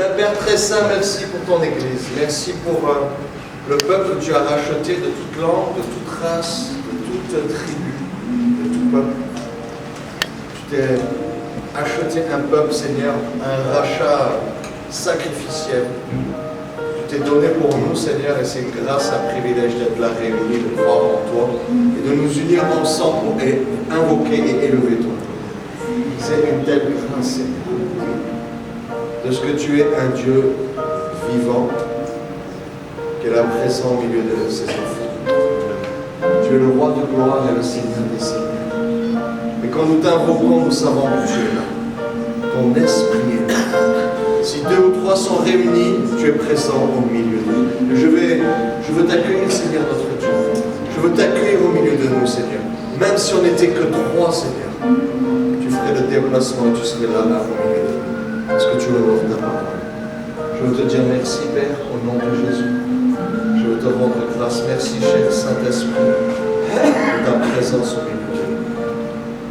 Père très saint, merci pour ton Église. Merci pour le peuple que tu as racheté de toute langue, de toute race, de toute tribu, de tout peuple. Tu t'es acheté un peuple, Seigneur, un rachat sacrificiel. Tu t'es donné pour nous, Seigneur, et c'est grâce à un privilège d'être là réunis, de croire en toi, et de nous unir ensemble pour invoquer et élever ton nom. C'est une telle grâce, Seigneur, de ce que tu es un Dieu vivant, qui est là présent au milieu de ses enfants. Tu es le roi de gloire et le Seigneur des seigneurs. Et quand nous t'invoquons, nous savons que tu es là. Ton esprit est là. Si 2 ou 3 sont réunis, tu es présent au milieu d'eux. Je veux t'accueillir, Seigneur notre Dieu. Je veux t'accueillir au milieu de nous, Seigneur. Même si on n'était que 3, Seigneur, tu ferais le déplacement et tu serais là, au milieu de nous. Parce que tu honores ta parole. Je veux te dire merci, Père, au nom de Jésus. Je veux te rendre grâce. Merci, cher Saint-Esprit, de ta présence au milieu de nous.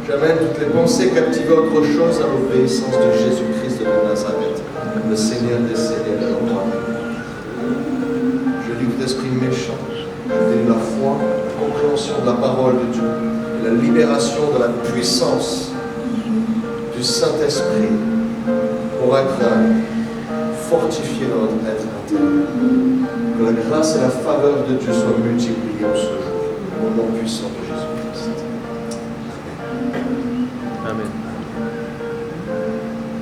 J'amène toutes les pensées captivées à autre chose à l'obéissance de Jésus-Christ de Nazareth, le Seigneur des Seigneurs et le roi. Je livre l'esprit méchant. Je donne la foi, la compréhension de la parole de Dieu, et la libération de la puissance du Saint-Esprit pour être fortifié dans notre être intérieur. Que la grâce et la faveur de Dieu soient multipliées en ce jour, au nom puissant de Jésus-Christ. Amen.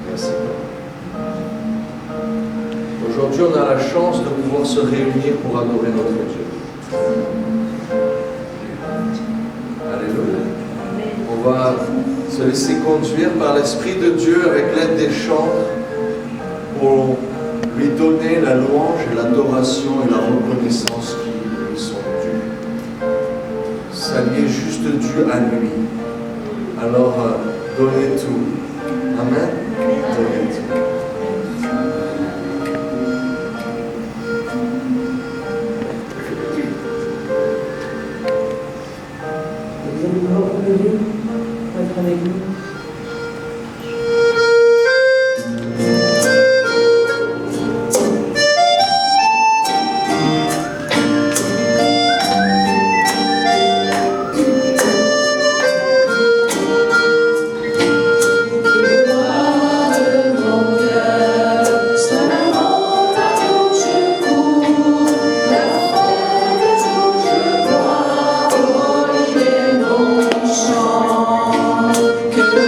Merci. Aujourd'hui, on a la chance de pouvoir se réunir pour adorer notre Dieu. Alléluia. On va se laisser conduire par l'Esprit de Dieu avec l'aide des chants pour lui donner la louange et l'adoration et la reconnaissance qui lui sont dues. Saluer juste Dieu à lui. Alors, donnez tout. Amen. Donnez tout. Vous allez vous relever pour être avec nous. Que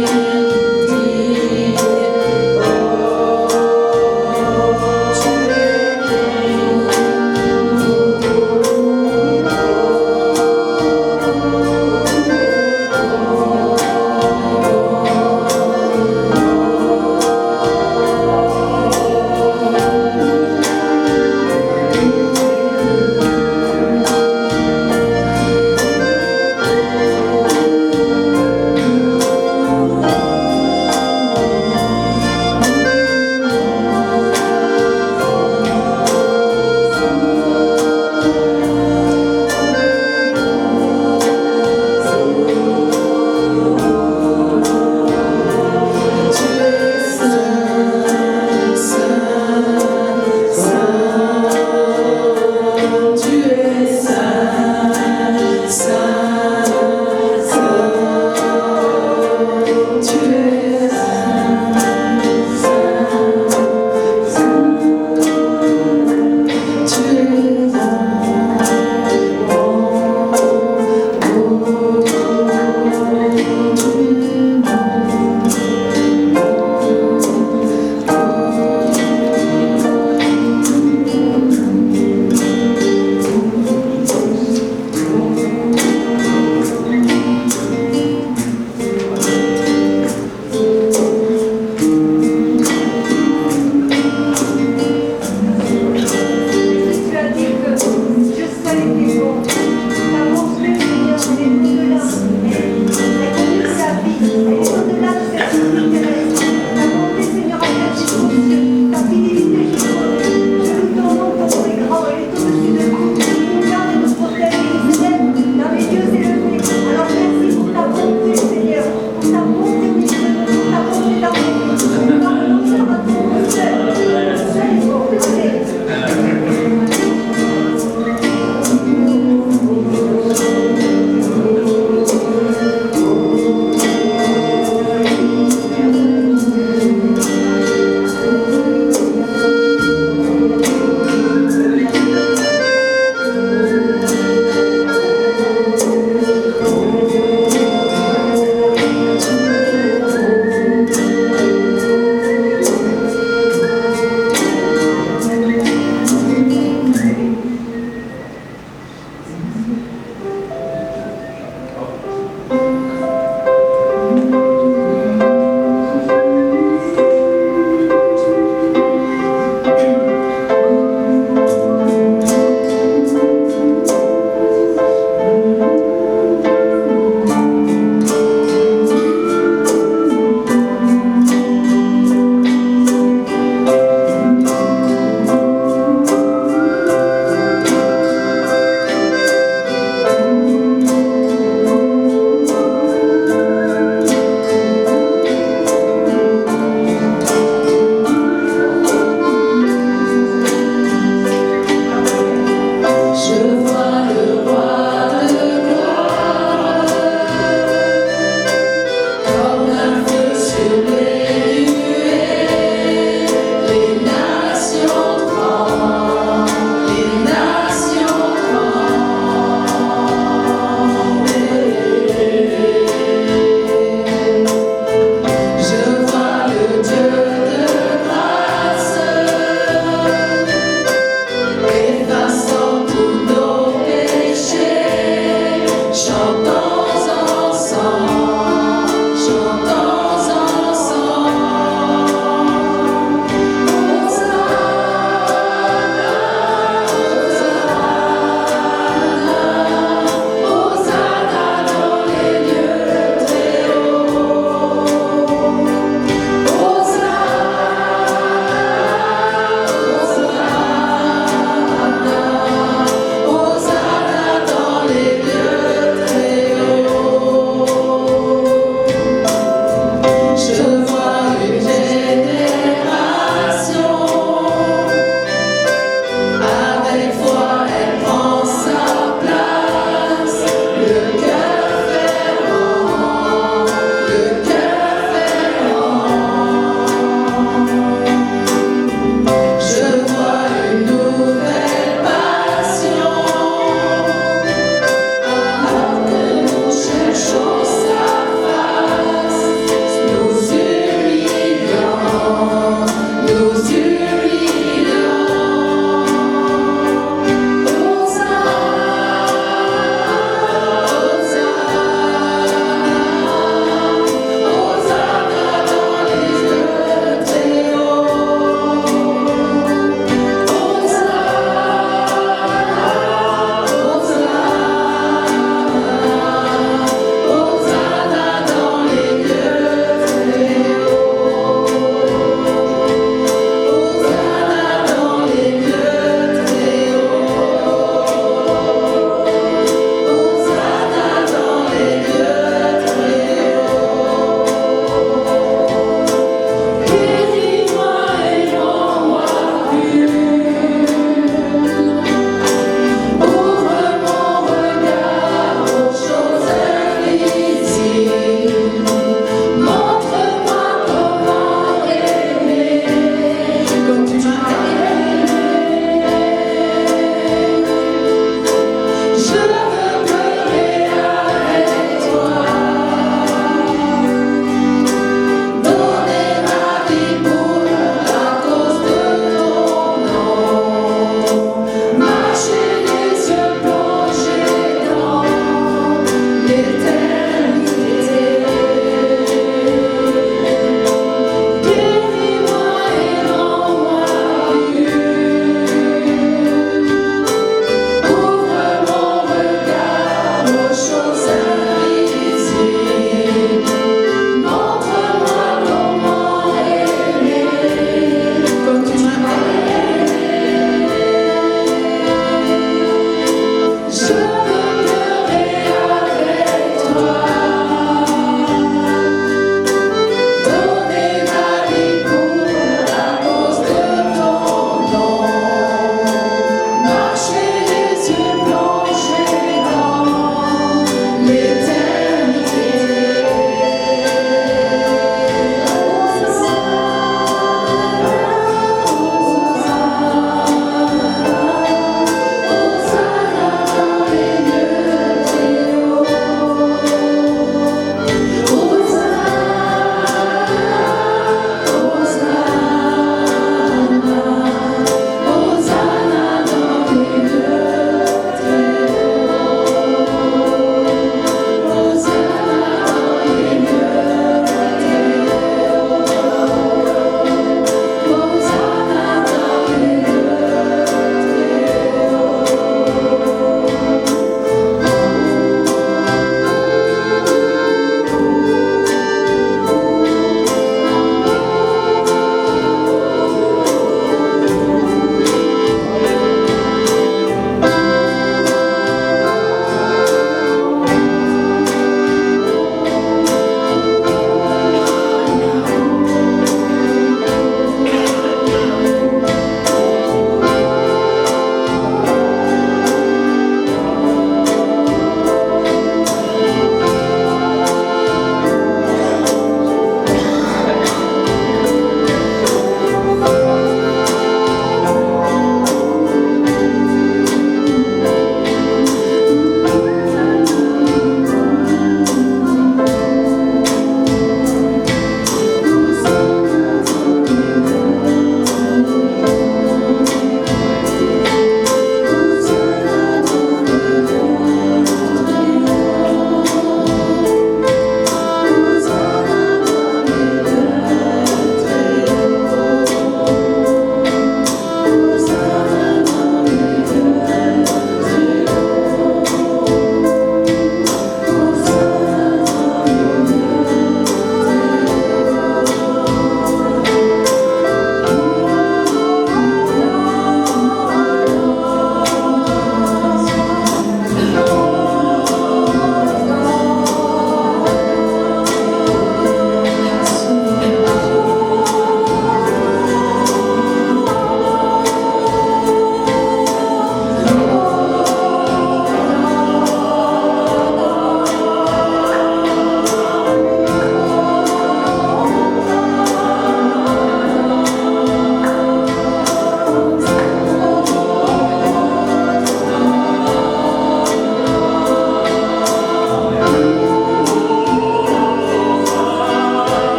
Thank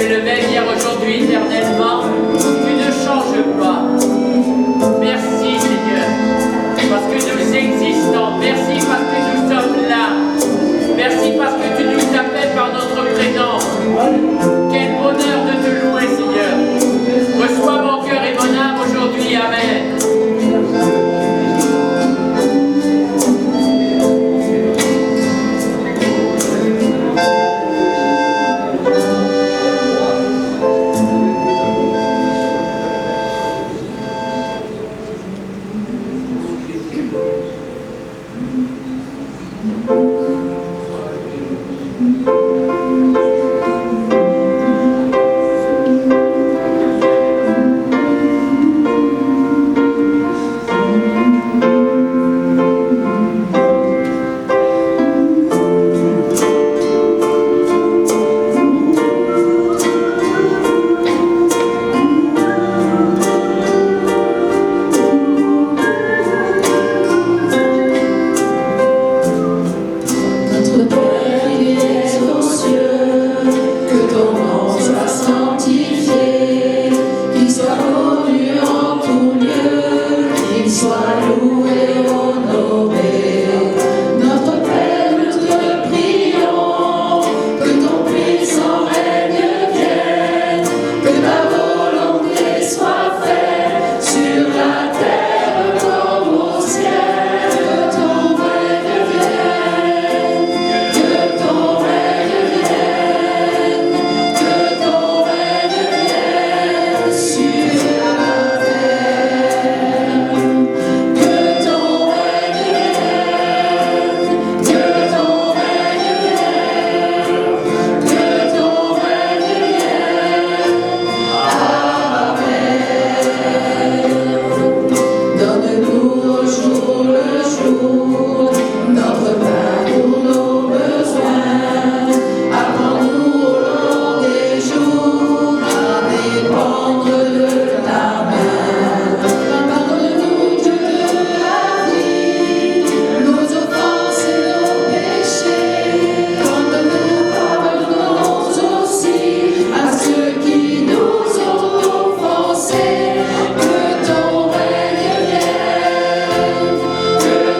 es le même hier, aujourd'hui, éternellement. Tu ne changes pas. Merci Seigneur, parce que nous existons. Merci parce que nous sommes là. Merci parce que tu nous appelles par notre prénom. Quel bonheur de te louer Seigneur. Reçois mon cœur et mon âme aujourd'hui. Amen. Que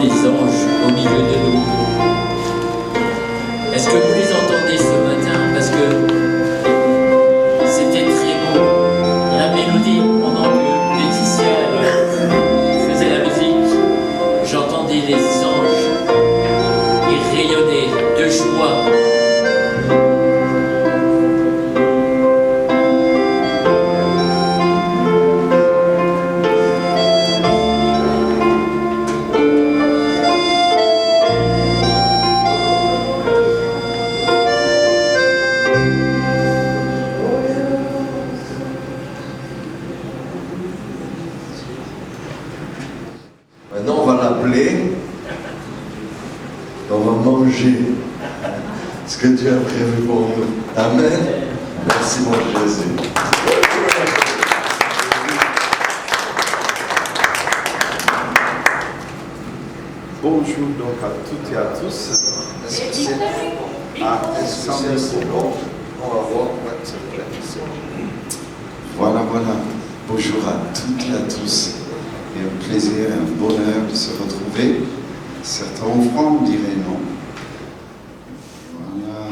les anges au milieu de nous. Est-ce que vous les entendez ce matin? Parce que c'était très beau. La mélodie, pendant que Laetitia faisait la musique, j'entendais les anges. Ils rayonnaient de joie. Maintenant, on va l'appeler. On va manger ce que Dieu a prévu pour nous. Amen. Merci, mon Jésus. Bonjour donc à toutes et à tous. Est-ce que c'est bon? On va voir. Ouais, c'est vrai. Voilà. Bonjour à toutes et à tous. Et un plaisir et un bonheur de se retrouver. Certains en France diraient non. Voilà.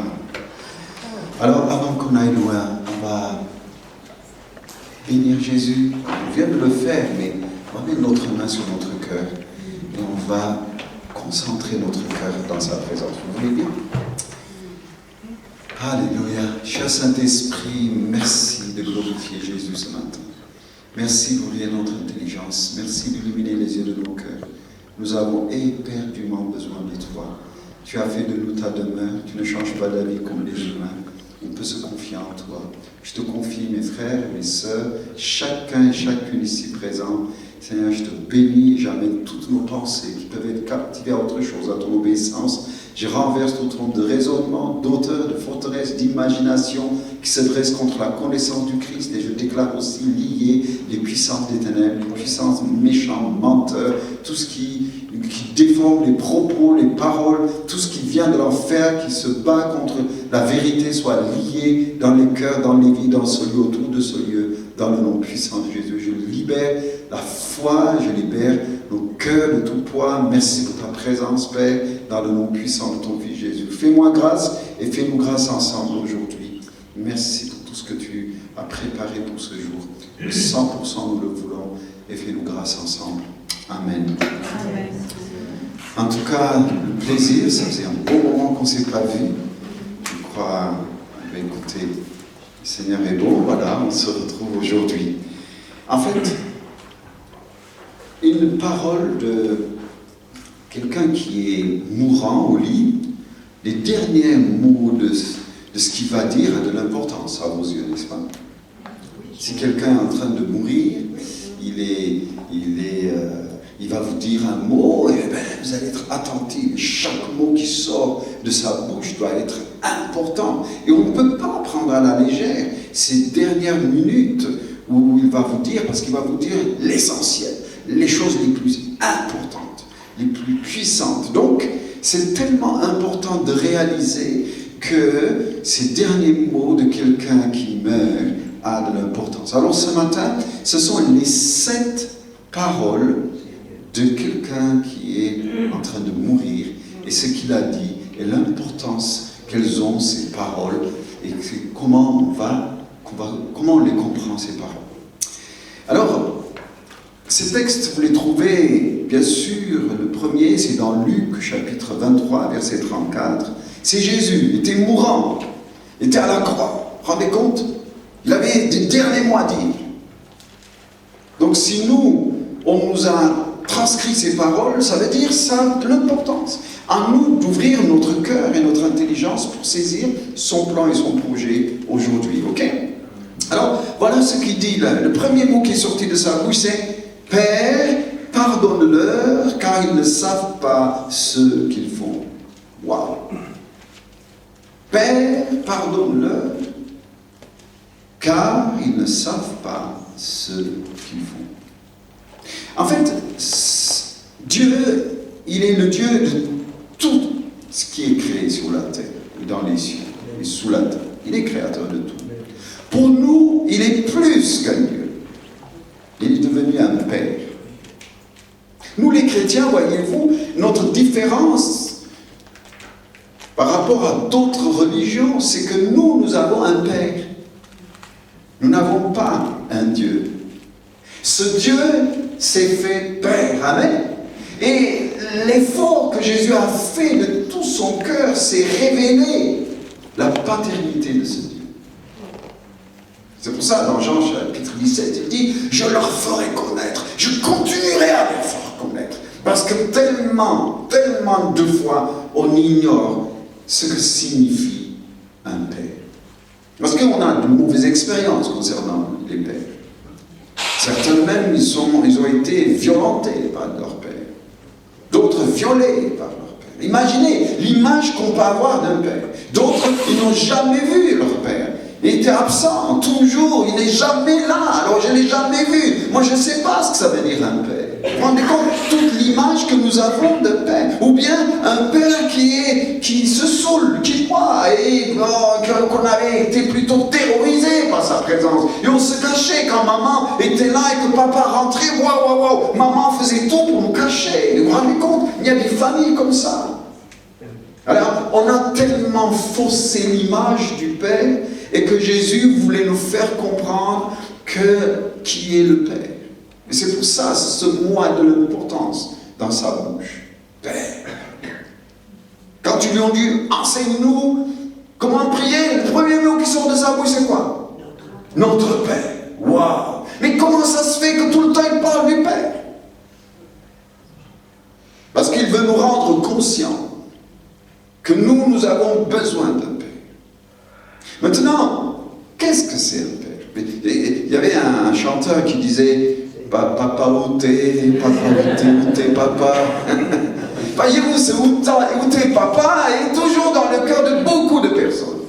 Alors, avant qu'on aille loin, on va bénir Jésus. On vient de le faire, mais on va mettre notre main sur notre cœur et on va concentrer notre cœur dans sa présence. Vous voulez bien? Alléluia. Cher Saint-Esprit, merci de glorifier Jésus ce matin. Merci d'ouvrir notre intelligence. Merci d'illuminer les yeux de nos cœurs. Nous avons éperdument besoin de toi. Tu as fait de nous ta demeure. Tu ne changes pas d'avis comme les humains. On peut se confier en toi. Je te confie mes frères et mes sœurs, chacun et chacune ici présent. Seigneur, je te bénis. J'amène toutes nos pensées qui peuvent être captivées à autre chose, à ton obéissance. Je renverse toute forme de raisonnement, d'auteur, de forteresse, d'imagination qui se dresse contre la connaissance du Christ. Et je déclare aussi lier les puissances des ténèbres, les puissances méchantes, menteurs, tout ce qui déforme les propos, les paroles, tout ce qui vient de l'enfer, qui se bat contre la vérité, soit lié dans les cœurs, dans les vies, dans ce lieu, autour de ce lieu, dans le nom puissant de Jésus. Je libère la foi, je libère nos cœurs de tout poids. Merci pour ta présence, Père, dans le nom puissant de ton Fils Jésus. Fais-moi grâce et fais-nous grâce ensemble aujourd'hui. Merci pour tout ce que tu as préparé pour ce jour. 100% nous le voulons et fais-nous grâce ensemble. Amen. Amen. En tout cas, le plaisir, ça faisait un bon moment qu'on ne s'est pas vu. Je crois, écoutez, le Seigneur est bon, voilà, on se retrouve aujourd'hui. En fait, une parole de quelqu'un qui est mourant au lit, les derniers mots de ce qu'il va dire a de l'importance à vos yeux, n'est-ce pas? Si quelqu'un est en train de mourir, il va vous dire un mot, et bien, vous allez être attentif. Chaque mot qui sort de sa bouche doit être important. Et on ne peut pas prendre à la légère ces dernières minutes où il va vous dire, parce qu'il va vous dire l'essentiel, les choses les plus importantes, les plus puissantes. Donc, c'est tellement important de réaliser que ces derniers mots de quelqu'un qui meurt a de l'importance. Alors ce matin, ce sont les 7 paroles de quelqu'un qui est en train de mourir et ce qu'il a dit et l'importance qu'elles ont ces paroles et comment on les comprend ces paroles. Alors, ces textes, vous les trouvez, bien sûr, le premier, c'est dans Luc, chapitre 23, verset 34. C'est Jésus, il était mourant, il était à la croix, vous vous rendez compte? Il avait des derniers mots à dire. Donc si on nous a transcrit ces paroles, ça veut dire ça a de l'importance. À nous d'ouvrir notre cœur et notre intelligence pour saisir son plan et son projet aujourd'hui, ok? Alors, voilà ce qu'il dit là. Le premier mot qui est sorti de sa bouche, c'est « Père, pardonne-leur, car ils ne savent pas ce qu'ils font. » Waouh! Père, pardonne-leur, car ils ne savent pas ce qu'ils font. En fait, Dieu, il est le Dieu de tout ce qui est créé sur la terre, dans les cieux et sous la terre. Il est créateur de tout. Pour nous, il est plus qu'un Dieu. Il est devenu un Père. Nous les chrétiens, voyez-vous, notre différence par rapport à d'autres religions, c'est que nous avons un Père. Nous n'avons pas un Dieu. Ce Dieu s'est fait Père. Amen. Et l'effort que Jésus a fait de tout son cœur, c'est révéler la paternité de ce Dieu. C'est pour ça, dans Jean chapitre 17, il dit « Je leur ferai connaître, je continuerai à leur faire connaître. » Parce que tellement de fois, on ignore ce que signifie un Père. Parce qu'on a de mauvaises expériences concernant les pères. Certains même, ils ont été violentés par leur père. D'autres violés par leur père. Imaginez l'image qu'on peut avoir d'un père. D'autres, ils n'ont jamais vu leur père. Il était absent, toujours, il n'est jamais là. Alors je ne l'ai jamais vu. Moi, je ne sais pas ce que ça veut dire un père. Vous vous rendez compte toute l'image que nous avons de père. Ou bien un père qui se saoule, qui boit, et qu'on avait été plutôt terrorisé par sa présence. Et on se cachait quand maman était là et que papa rentrait. Waouh, maman faisait tout pour nous cacher. Vous vous rendez compte? Il y a des familles comme ça. Alors, on a tellement faussé l'image du Père et que Jésus voulait nous faire comprendre qui est le Père. Et c'est pour ça que ce mot a de l'importance dans sa bouche. Père. Quand tu lui as dit, enseigne-nous comment prier, le premier mot qui sort de sa bouche, c'est quoi? Notre Père. Waouh! Mais comment ça se fait que tout le temps il parle du Père? Parce qu'il veut nous rendre conscients que nous avons besoin d'un Père. Maintenant, qu'est-ce que c'est un Père? Il y avait un chanteur qui disait « Papa, où t'es? Papa ?» Voyez-vous, ce « où t'es, papa » est toujours dans le cœur de beaucoup de personnes.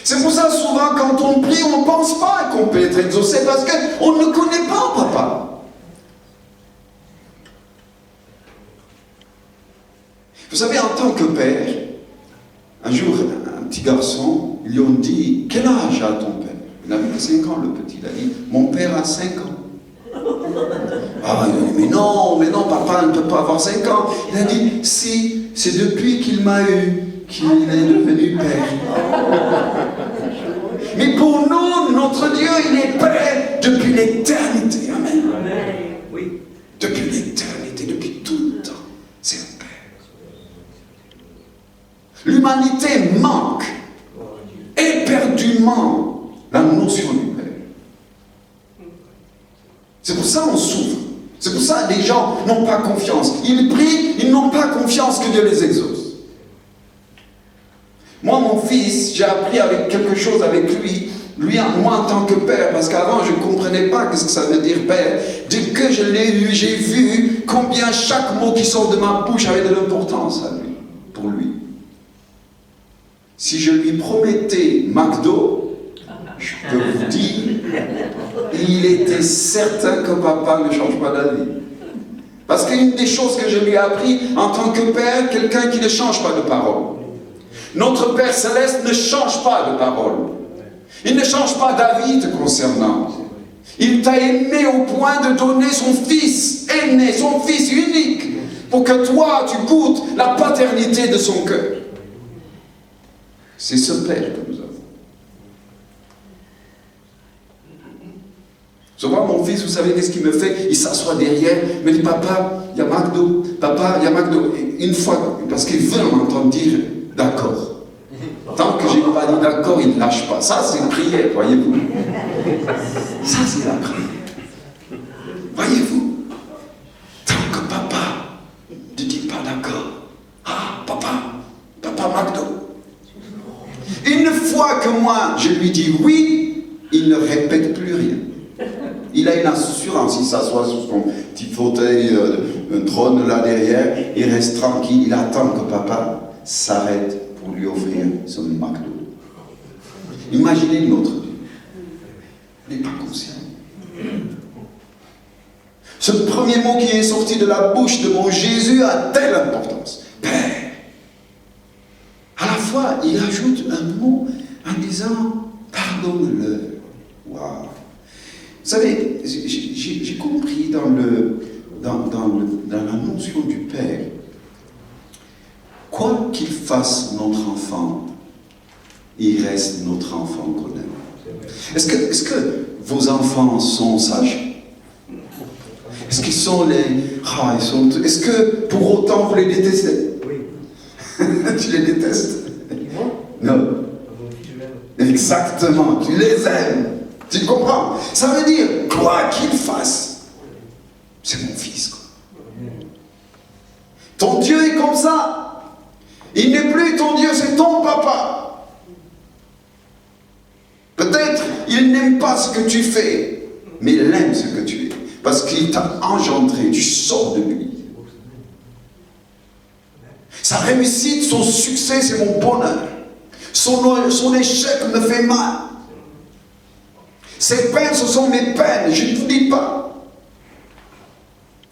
C'est pour ça, souvent, quand on prie, on ne pense pas qu'on peut être exaucé parce qu'on ne connaît pas papa. Vous savez, en tant que père, un jour, un petit garçon, ils lui ont dit « Quel âge a ton père ?» Il n'avait que 5 ans, le petit. Il a dit « Mon père a 5 ans. » Ah, il a dit « Mais non, papa ne peut pas avoir 5 ans. » Il a dit « Si, c'est depuis qu'il m'a eu qu'il est devenu père. » Mais pour nous, notre Dieu, il est Père depuis l'éternité. Amen. Oui. Depuis l'éternité, depuis tout le temps. C'est un Père. L'humanité manque éperdument la notion du Père. C'est pour ça qu'on souffre. C'est pour ça que les gens n'ont pas confiance. Ils prient, ils n'ont pas confiance que Dieu les exauce. Moi, mon fils, j'ai appris avec quelque chose avec lui, moi en tant que père, parce qu'avant je ne comprenais pas ce que ça veut dire père. Dès que je l'ai lu, j'ai vu combien chaque mot qui sort de ma bouche avait de l'importance à lui, pour lui. Si je lui promettais McDo, je peux vous dire, il était certain que papa ne change pas d'avis. Parce qu'une des choses que je lui ai appris en tant que père, quelqu'un qui ne change pas de parole. Notre Père Céleste ne change pas de parole. Il ne change pas d'avis te concernant. Il t'a aimé au point de donner son Fils aîné, son Fils unique, pour que toi, tu goûtes la paternité de son cœur. C'est ce Père que nous avons. Souvent, mon fils, vous savez qu'est-ce qu'il me fait? Il s'assoit derrière, il me dit, papa, il y a McDo. Papa, il y a McDo. Et une fois, parce qu'il veut m'entendre dire d'accord. Tant que je n'ai pas dit d'accord, il ne lâche pas. Ça, c'est une prière, voyez-vous. Ça, c'est la prière. Voyez-vous. Tant que papa ne dit pas d'accord. Ah, papa McDo. Une fois que moi, je lui dis oui, il ne répète plus rien. Il a une assurance, il s'assoit sur son petit fauteuil, un trône là derrière, il reste tranquille, il attend que papa s'arrête pour lui offrir son McDo. Imaginez notre Dieu. Il n'est pas conscient. Ce premier mot qui est sorti de la bouche de mon Jésus a telle importance. Père. À la fois, il ajoute un mot en disant pardonne-leur. Waouh. Vous savez, j'ai compris dans dans la notion du Père, quoi qu'il fasse notre enfant, il reste notre enfant qu'on aime. Est-ce que vos enfants sont sages? Est-ce qu'ils sont est-ce que pour autant vous les détestez? Oui. Tu les détestes? Moi? Non. Mon fils, je l'aime. Exactement, tu les aimes. Tu comprends? Ça veut dire, quoi qu'il fasse, c'est mon fils, quoi. Ton Dieu est comme ça. Il n'est plus ton Dieu, c'est ton papa. Peut-être il n'aime pas ce que tu fais, mais il aime ce que tu es. Parce qu'il t'a engendré, tu sors de lui. Sa réussite, son succès, c'est mon bonheur. Son échec me fait mal. Ses peines, ce sont mes peines. Je ne vous dis pas.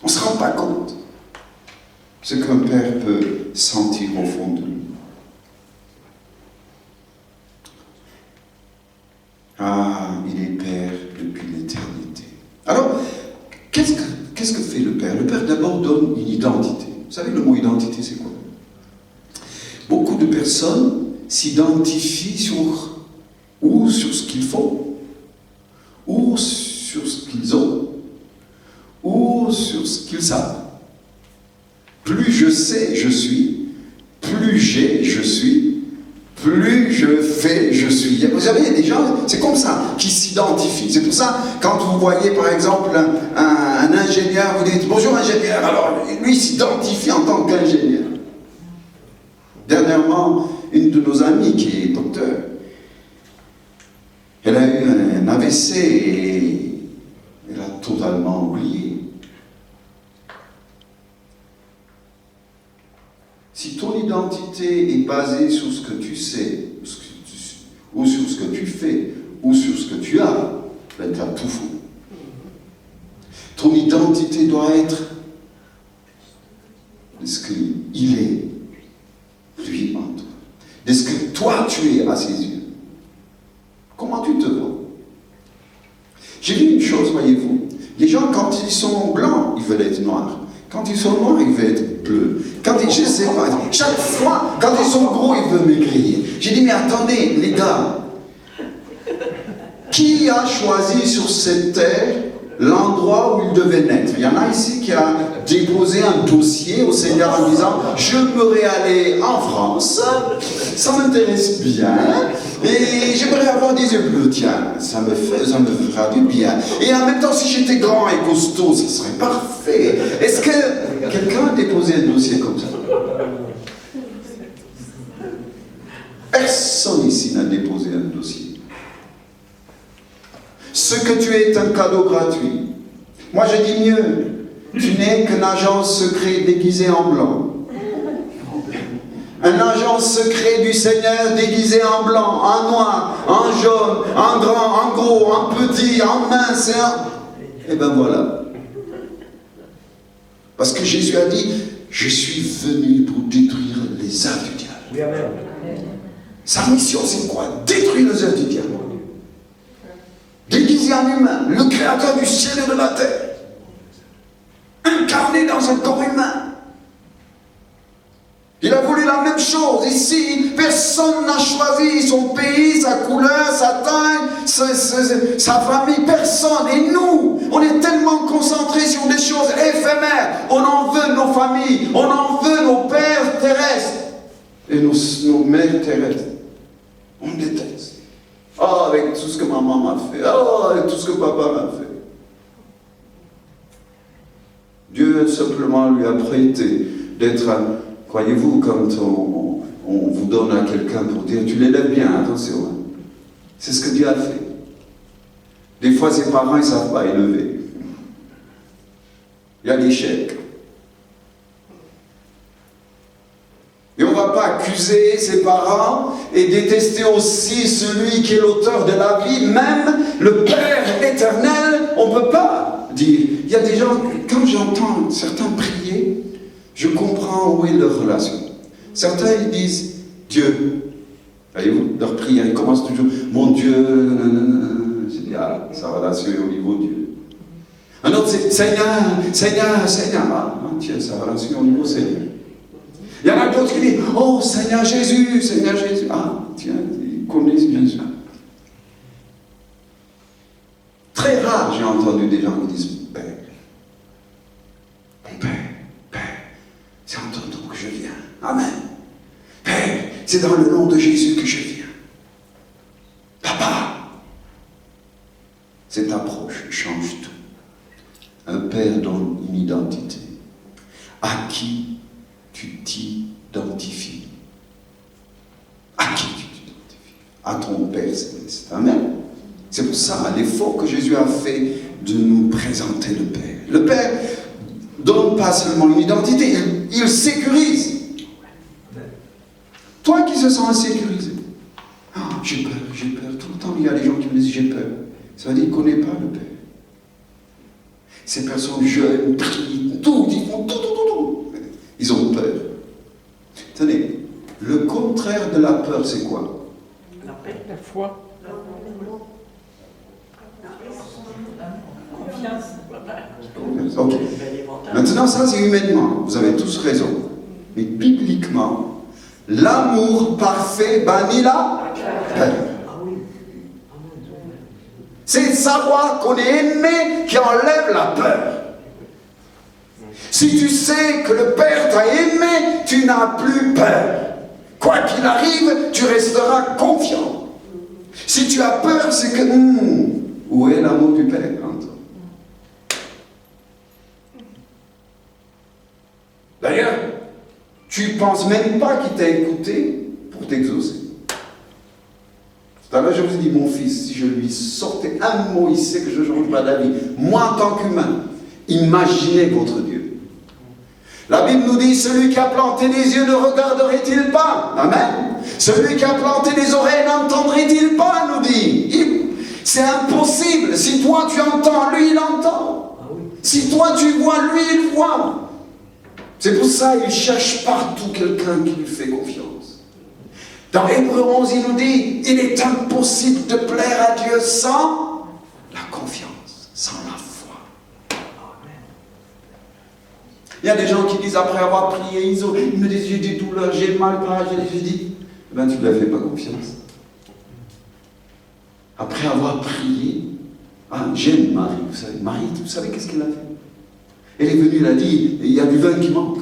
On ne se rend pas compte ce qu'un père peut sentir au fond de lui. Ah, il est père depuis l'éternité. Alors, qu'est-ce que fait le père? Le père d'abord donne une identité. Vous savez, le mot identité, c'est quoi? Beaucoup de personnes s'identifient sur ce qu'ils font, ou sur ce qu'ils ont, ou sur ce qu'ils savent. Plus je sais, je suis. Plus j'ai, je suis. Plus je fais, je suis. Vous savez, il y a des gens, c'est comme ça, qui s'identifient. C'est pour ça, quand vous voyez par exemple un ingénieur, vous dites « Bonjour ingénieur », alors lui il s'identifie en tant qu'ingénieur. Dernièrement, une de nos amies qui est docteur, elle a eu un AVC et elle a totalement oublié. Si ton identité est basée sur ce que tu sais, ou sur ce que tu fais, ou sur ce que tu as, ben tu as tout faux. Ton identité doit être de ce qu'il est, lui en toi. De ce que toi tu es à ses yeux. Comment tu te vois? J'ai vu une chose, voyez-vous. Les gens, quand ils sont blancs, ils veulent être noirs. Quand ils sont noirs, ils veulent être bleus. Je sais pas, chaque fois, quand ils sont gros, ils veulent maigrir. J'ai dit, mais attendez, les gars, qui a choisi sur cette terre l'endroit où il devait naître? Il y en a ici qui a déposé un dossier au Seigneur en disant, je pourrais aller en France, ça m'intéresse bien, et j'aimerais avoir des yeux bleus, tiens, ça me fera du bien. Et en même temps, si j'étais grand et costaud, ça serait parfait. Est-ce que quelqu'un a déposé un dossier comme ça? Personne ici n'a déposé un dossier. Ce que tu es est un cadeau gratuit. Moi je dis mieux, tu n'es qu'un agent secret déguisé en blanc. Un agent secret du Seigneur déguisé en blanc, en noir, en jaune, en grand, en gros, en petit, en mince et ben voilà. Parce que Jésus a dit, je suis venu pour détruire les œuvres du diable. Oui, amen. Sa mission c'est quoi? Détruire les œuvres du diable. Déguisé en humain, le créateur du ciel et de la terre, incarné dans un corps humain. Il a voulu la même chose. Ici, personne n'a choisi son pays, sa couleur, sa taille, sa famille, personne. Et nous, on est tellement concentrés sur des choses éphémères. On en veut nos familles, on en veut nos pères terrestres et nos mères terrestres. On déteste. Oh, avec tout ce que maman m'a fait. Oh, avec tout ce que papa m'a fait. Dieu simplement lui a prêté d'être, croyez-vous, quand on vous donne à quelqu'un pour dire, tu l'élèves bien, attention. Hein. C'est ce que Dieu a fait. Des fois, ses parents, ils ne savent pas élever. Il y a l'échec. Et on ne va pas accuser ses parents et détester aussi celui qui est l'auteur de la vie, même le Père éternel, on ne peut pas dire. Il y a des gens, quand j'entends certains prier, je comprends où est leur relation. Certains, ils disent Dieu. Voyez-vous, leur prière, ils commencent toujours, mon Dieu, c'est bien, sa relation est au niveau de Dieu. Un autre, c'est Seigneur, Seigneur, Seigneur. Ah, tiens, ça va sur au niveau Seigneur. Il y en a d'autres qui disent, oh Seigneur Jésus, Seigneur Jésus. Ah, tiens, ils connaissent bien sûr. Très rare, j'ai entendu des gens qui disent, Père, mon Père, Père, c'est en ton nom que je viens. Amen. Père, c'est dans le nom de Jésus que je viens. Papa. Cette approche change tout. Un père donne une identité. À qui tu t'identifies? À qui tu t'identifies? À ton Père céleste. Amen. C'est pour ça l'effort que Jésus a fait de nous présenter le Père. Le Père donne pas seulement une identité, il sécurise. Toi qui se sens insécurisé, j'ai peur. Tout le temps, il y a des gens qui me disent j'ai peur. Ça veut dire qu'ils ne connaissent pas le Père. Ces personnes jeunes, prient, tout, ils font tout. Ils ont peur. Tenez, le contraire de la peur, c'est quoi? La paix, la foi. Confiance. Ok. Maintenant, ça c'est humainement. Vous avez tous raison. Mais bibliquement, l'amour parfait bannit la peur. C'est savoir qu'on est aimé qui enlève la peur. Si tu sais que le Père t'a aimé, tu n'as plus peur. Quoi qu'il arrive, tu resteras confiant. Si tu as peur, c'est que où est l'amour du Père en toi? D'ailleurs, tu ne penses même pas qu'il t'a écouté pour t'exaucer. Tout à l'heure, je vous ai dit, mon fils, si je lui sortais un mot, il sait que je ne change pas d'avis. Moi, en tant qu'humain, imaginez votre Dieu. La Bible nous dit, celui qui a planté les yeux ne regarderait-il pas? Amen. Celui qui a planté les oreilles n'entendrait-il pas, nous dit. C'est impossible. Si toi tu entends, lui il entend. Si toi tu vois, lui il voit. C'est pour ça qu'il cherche partout quelqu'un qui lui fait confiance. Dans Hébreux 11, il nous dit, il est impossible de plaire à Dieu sans la confiance, sans la foi. Il y a des gens qui disent, après avoir prié, ils me disent, j'ai des douleurs, j'ai mal, j'ai dit, tu ne lui as fait pas confiance. Après avoir prié, j'aime Marie, vous savez. Marie, vous savez qu'est-ce qu'elle a fait? Elle est venue, elle a dit, il y a du vin qui manque.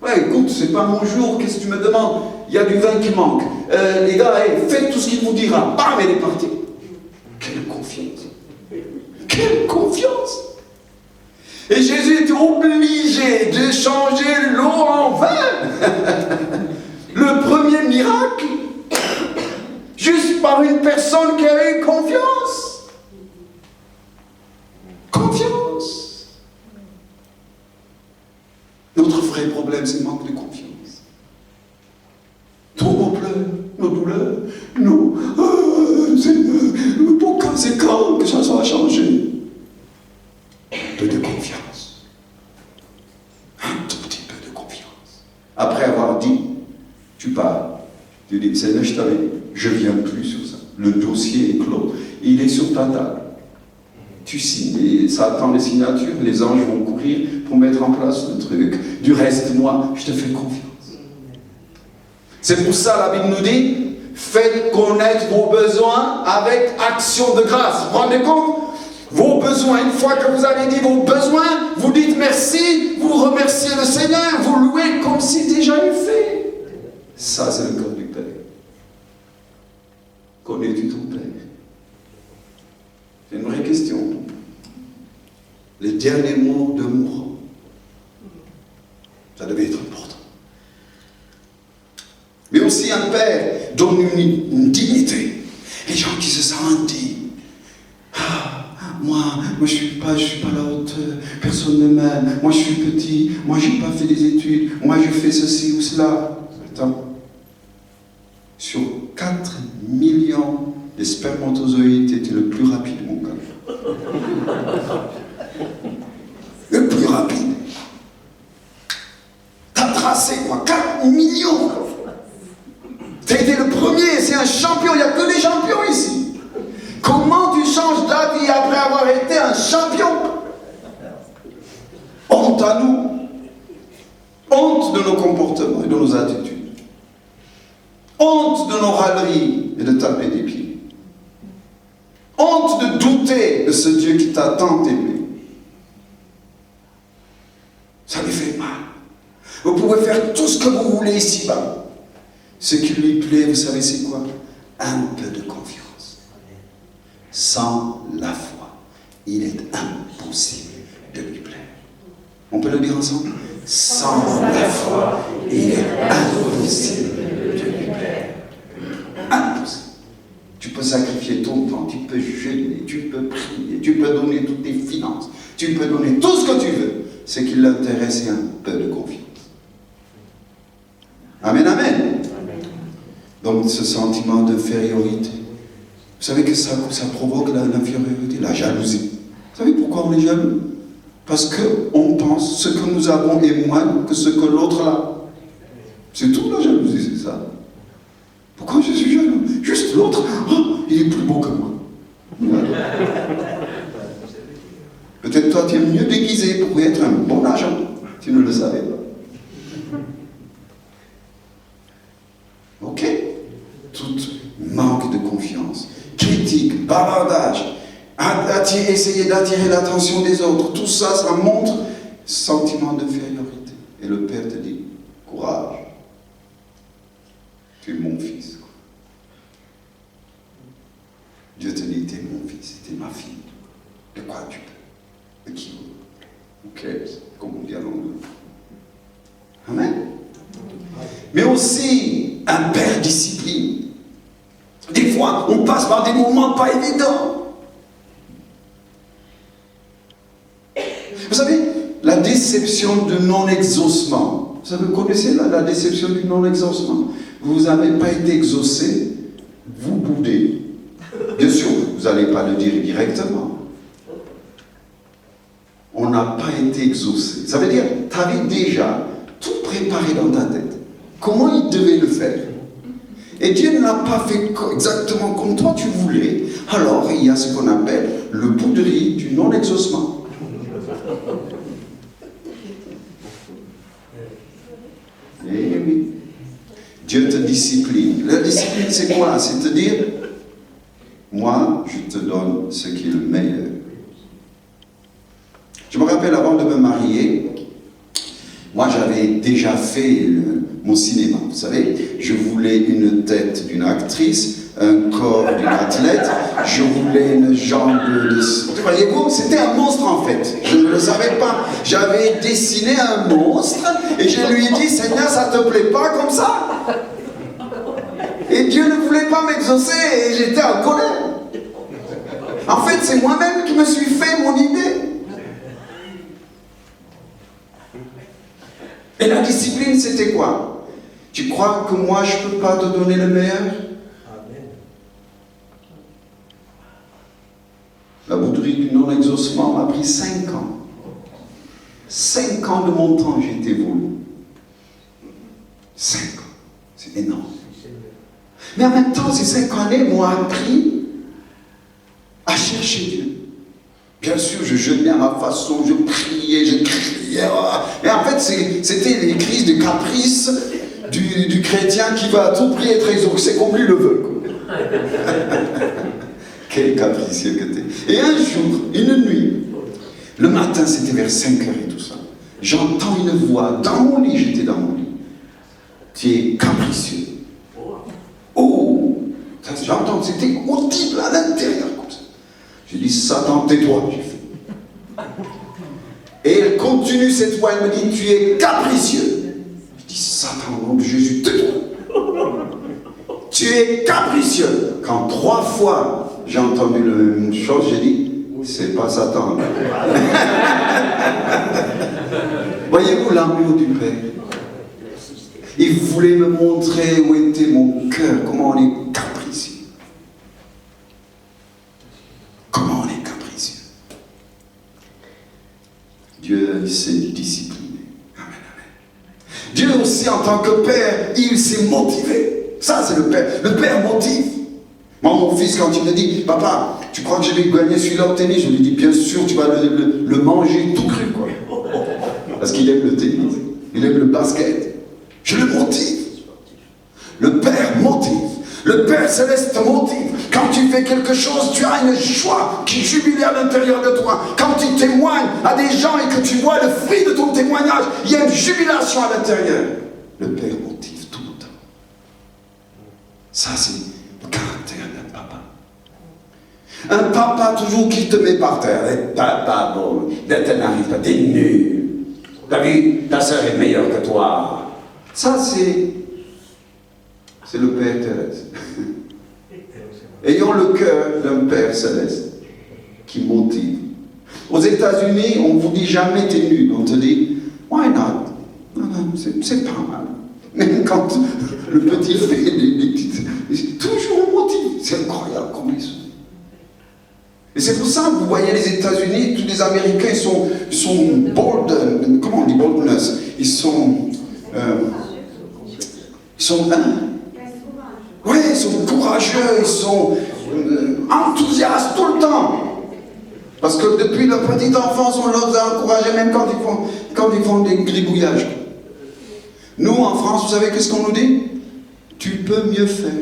Ouais, écoute, c'est pas mon jour, qu'est-ce que tu me demandes? Il y a du vin qui manque. Les gars, faites tout ce qu'il vous dira. Bam, elle est partie. Quelle confiance! Quelle confiance! Et Jésus était obligé de changer l'eau en vin. Le premier miracle, juste par une personne qui avait eu confiance. Confiance. Notre vrai problème, c'est le manque de confiance. Nos pleurs, nos douleurs, pour conséquent que ça soit changé. Peu de confiance. Un tout petit peu de confiance. Après avoir dit, tu pars. Tu dis, Seigneur, je t'avais dit, je ne viens plus sur ça. Le dossier est clos. Il est sur ta table. Tu signes. Et ça attend les signatures. Les anges vont courir pour mettre en place le truc. Du reste, moi, je te fais confiance. C'est pour ça, la Bible nous dit, faites connaître vos besoins avec action de grâce. Vous vous rendez compte? Vos besoins, une fois que vous avez dit vos besoins, vous dites merci, vous remerciez le Seigneur, vous louez comme si déjà eu fait. Ça, c'est le cœur du Père. Connais-tu ton Père? C'est une vraie question. Les derniers mots de mourant, ça devait être important. Mais aussi un Père donne une dignité. Les gens qui se sentent dit, moi je suis pas la haute, personne ne m'aime, moi je suis petit, moi je n'ai pas fait des études, moi je fais ceci ou cela. Attends. Sur 4 millions de spermatozoïdes, tu étais le plus rapide, mon gars. Le plus rapide. T'as tracé quoi? 4 millions. T'as été le premier, c'est un champion, il n'y a que des champions ici. Comment tu changes d'avis après avoir été été un champion. Honte à nous. Honte de nos comportements et de nos attitudes. Honte de nos râleries et de taper des pieds. Honte de douter de ce Dieu qui t'a tant aimé. Ça lui fait mal. Vous pouvez faire tout ce que vous voulez ici-bas. Ce qui lui plaît, vous savez c'est quoi? Un peu de confiance. Sans la foi, il est impossible de lui plaire. On peut le dire ensemble? Sans la foi, il est impossible de lui plaire. Impossible. Tu peux sacrifier ton temps, tu peux jeûner, tu peux prier, tu peux donner toutes tes finances, tu peux donner tout ce que tu veux. Ce qui l'intéresse, c'est un peu de confiance. Amen, amen. Donc ce sentiment d'infériorité, vous savez que ça provoque l'infériorité, la jalousie. Vous savez pourquoi on est jaloux? Parce qu'on pense ce que nous avons est moins que ce que l'autre a. C'est tout la jalousie, c'est ça. Pourquoi je suis jaloux? Juste l'autre, oh, il est plus beau que moi. Peut-être toi tu es mieux déguisé pour être un bon agent. Tu ne le savais pas. Ok? Tout manque de confiance, critique, bavardage, essayer d'attirer l'attention des autres, tout ça, ça montre sentiment d'infériorité. Et le Père te dit, courage, tu es mon fils. Dieu te dit, tu es mon fils, tu es ma fille. De quoi tu peux? De qui? Ok, comme on dit en anglais. Amen. Mais aussi, un père discipline. Des fois, on passe par des moments pas évidents. Vous savez, la déception de non-exaucement. Vous connaissez la déception du non-exaucement? Vous n'avez pas été exaucé, vous boudez. Bien sûr, vous n'allez pas le dire directement. On n'a pas été exaucé. Ça veut dire, tu avais déjà tout préparé dans ta tête. Comment il devait le faire? Et Dieu ne l'a pas fait exactement comme toi tu voulais. Alors, il y a ce qu'on appelle le bouderie du non-exaucement. Eh oui. Dieu te discipline. La discipline, c'est quoi? C'est te dire, moi, je te donne ce qui est le meilleur. Je me rappelle, avant de me marier, moi, j'avais déjà fait mon cinéma. Vous savez, je voulais une tête d'une actrice, un corps d'une athlète, je voulais une jambe de... Voyez-vous, c'était un monstre en fait. Je ne le savais pas. J'avais dessiné un monstre et je lui ai dit, Seigneur, ça te plaît pas comme ça? Et Dieu ne voulait pas m'exaucer et j'étais en colère. En fait, c'est moi-même qui me suis fait mon idée. Et la discipline, c'était quoi? Tu crois que moi, je ne peux pas te donner le meilleur? Amen. La bouderie du non-exaucement m'a pris 5 ans. 5 ans de mon temps, j'ai été volé. 5 ans. C'est énorme. Mais en même temps, ces 5 années m'ont appris à chercher Dieu. Bien sûr, je jeûnais à ma façon, je priais, je criais. Et en fait, c'était les crises de caprice du chrétien qui va à tout prix être exaucé comme lui le veut. Quel capricieux que t'es. Et un jour, une nuit, le matin, c'était vers 5h et tout ça, j'entends une voix dans mon lit, j'étais dans mon lit. Tu es capricieux. Oh, j'entends, c'était audible à l'intérieur comme ça. J'ai dit, Satan, tais-toi, j'ai fait. Et elle continue cette fois, elle me dit, tu es capricieux. Je dis, Satan, au nom de Jésus, tais-toi. Tu es capricieux. Quand 3 fois j'ai entendu la même chose, j'ai dit, c'est pas Satan. Voyez-vous l'amour du Père? Il voulait me montrer où était mon cœur, comment on est capricieux. Comment on est capricieux. Dieu s'est discipliné. Amen, amen. Dieu aussi, en tant que Père, il s'est motivé. Ça, c'est le Père. Le Père motive. Moi, mon fils, quand il me dit, papa, tu crois que je vais gagner celui-là au tennis? Je lui dis, bien sûr, tu vas le manger tout cru, quoi. Parce qu'il aime le tennis, il aime le basket. Je le motive. Le Père motive. Le Père Céleste motive. Quand tu fais quelque chose, tu as une joie qui jubile à l'intérieur de toi. Quand tu témoignes à des gens et que tu vois le fruit de ton témoignage, il y a une jubilation à l'intérieur. Le Père motive tout le temps. Ça, c'est le caractère d'un papa. Un papa toujours qui te met par terre. Et papa, bon, n'arrive pas, t'es nul. T'as vu, ta sœur est meilleure que toi. Ça, c'est le Père Thérèse. Ayons le cœur d'un Père Céleste qui motive. Aux États-Unis, on ne vous dit jamais t'es nul. On te dit, why not? Non, c'est pas mal. Même quand le petit fait des toujours motive. C'est incroyable comment ils sont. Et c'est pour ça que vous voyez les États-Unis, tous les Américains, ils sont bold, comment on dit boldness? Ils sont oui, ils sont courageux, ils sont enthousiastes tout le temps. Parce que depuis leur petite enfance, on leur a encouragé, même quand ils font des gribouillages. Nous, en France, vous savez qu'est-ce qu'on nous dit? Tu peux mieux faire.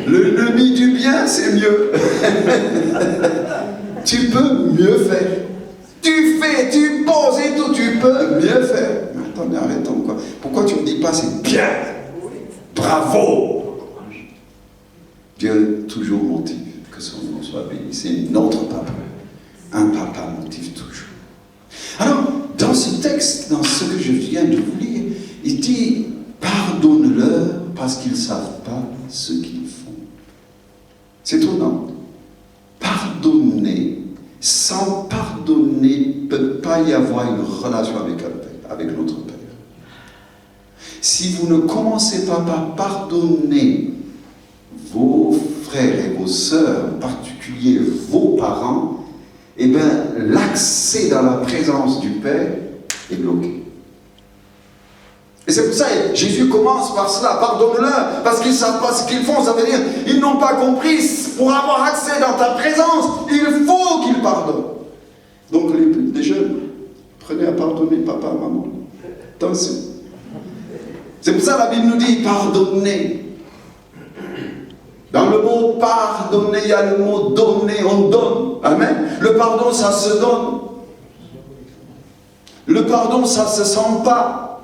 L'ennemi du bien, c'est mieux. Tu peux mieux faire. Tu fais, tu poses et tout, tu peux mieux faire. Mais attendez, arrêtons quoi. Pourquoi tu ne me dis pas c'est bien? Bravo! Dieu toujours motive, que son nom soit béni. C'est notre papa. Un papa motive toujours. Alors, dans ce texte, dans ce que je viens de vous lire, il dit, pardonne-leur parce qu'ils ne savent pas ce qu'ils font. C'est étonnant. Pardonner, sans pardonner, il ne peut pas y avoir une relation avec notre Père. Si vous ne commencez pas par pardonner vos frères et vos sœurs, en particulier vos parents, eh bien, l'accès dans la présence du Père est bloqué. Et c'est pour ça que Jésus commence par cela, pardonne-leur, parce qu'ils ne savent pas ce qu'ils font. Ça veut dire, ils n'ont pas compris, pour avoir accès dans ta présence, il faut qu'ils pardonnent. Donc les jeunes, prenez à pardonner papa, maman. Attention. C'est pour ça que la Bible nous dit, pardonnez. Dans le mot pardonner, il y a le mot donner, on donne. Amen. Le pardon, ça se donne. Le pardon, ça ne se sent pas.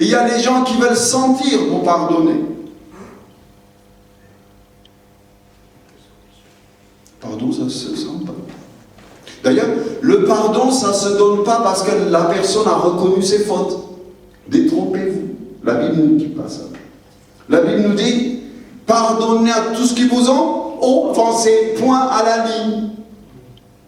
Il y a des gens qui veulent sentir pour pardonner. Pardon, ça ne se sent pas. D'ailleurs, le pardon, ça ne se donne pas parce que la personne a reconnu ses fautes. Détrompez-vous. La Bible ne nous dit pas ça. La Bible nous dit, pardonnez à tous qui vous ont offensé. Point à la ligne.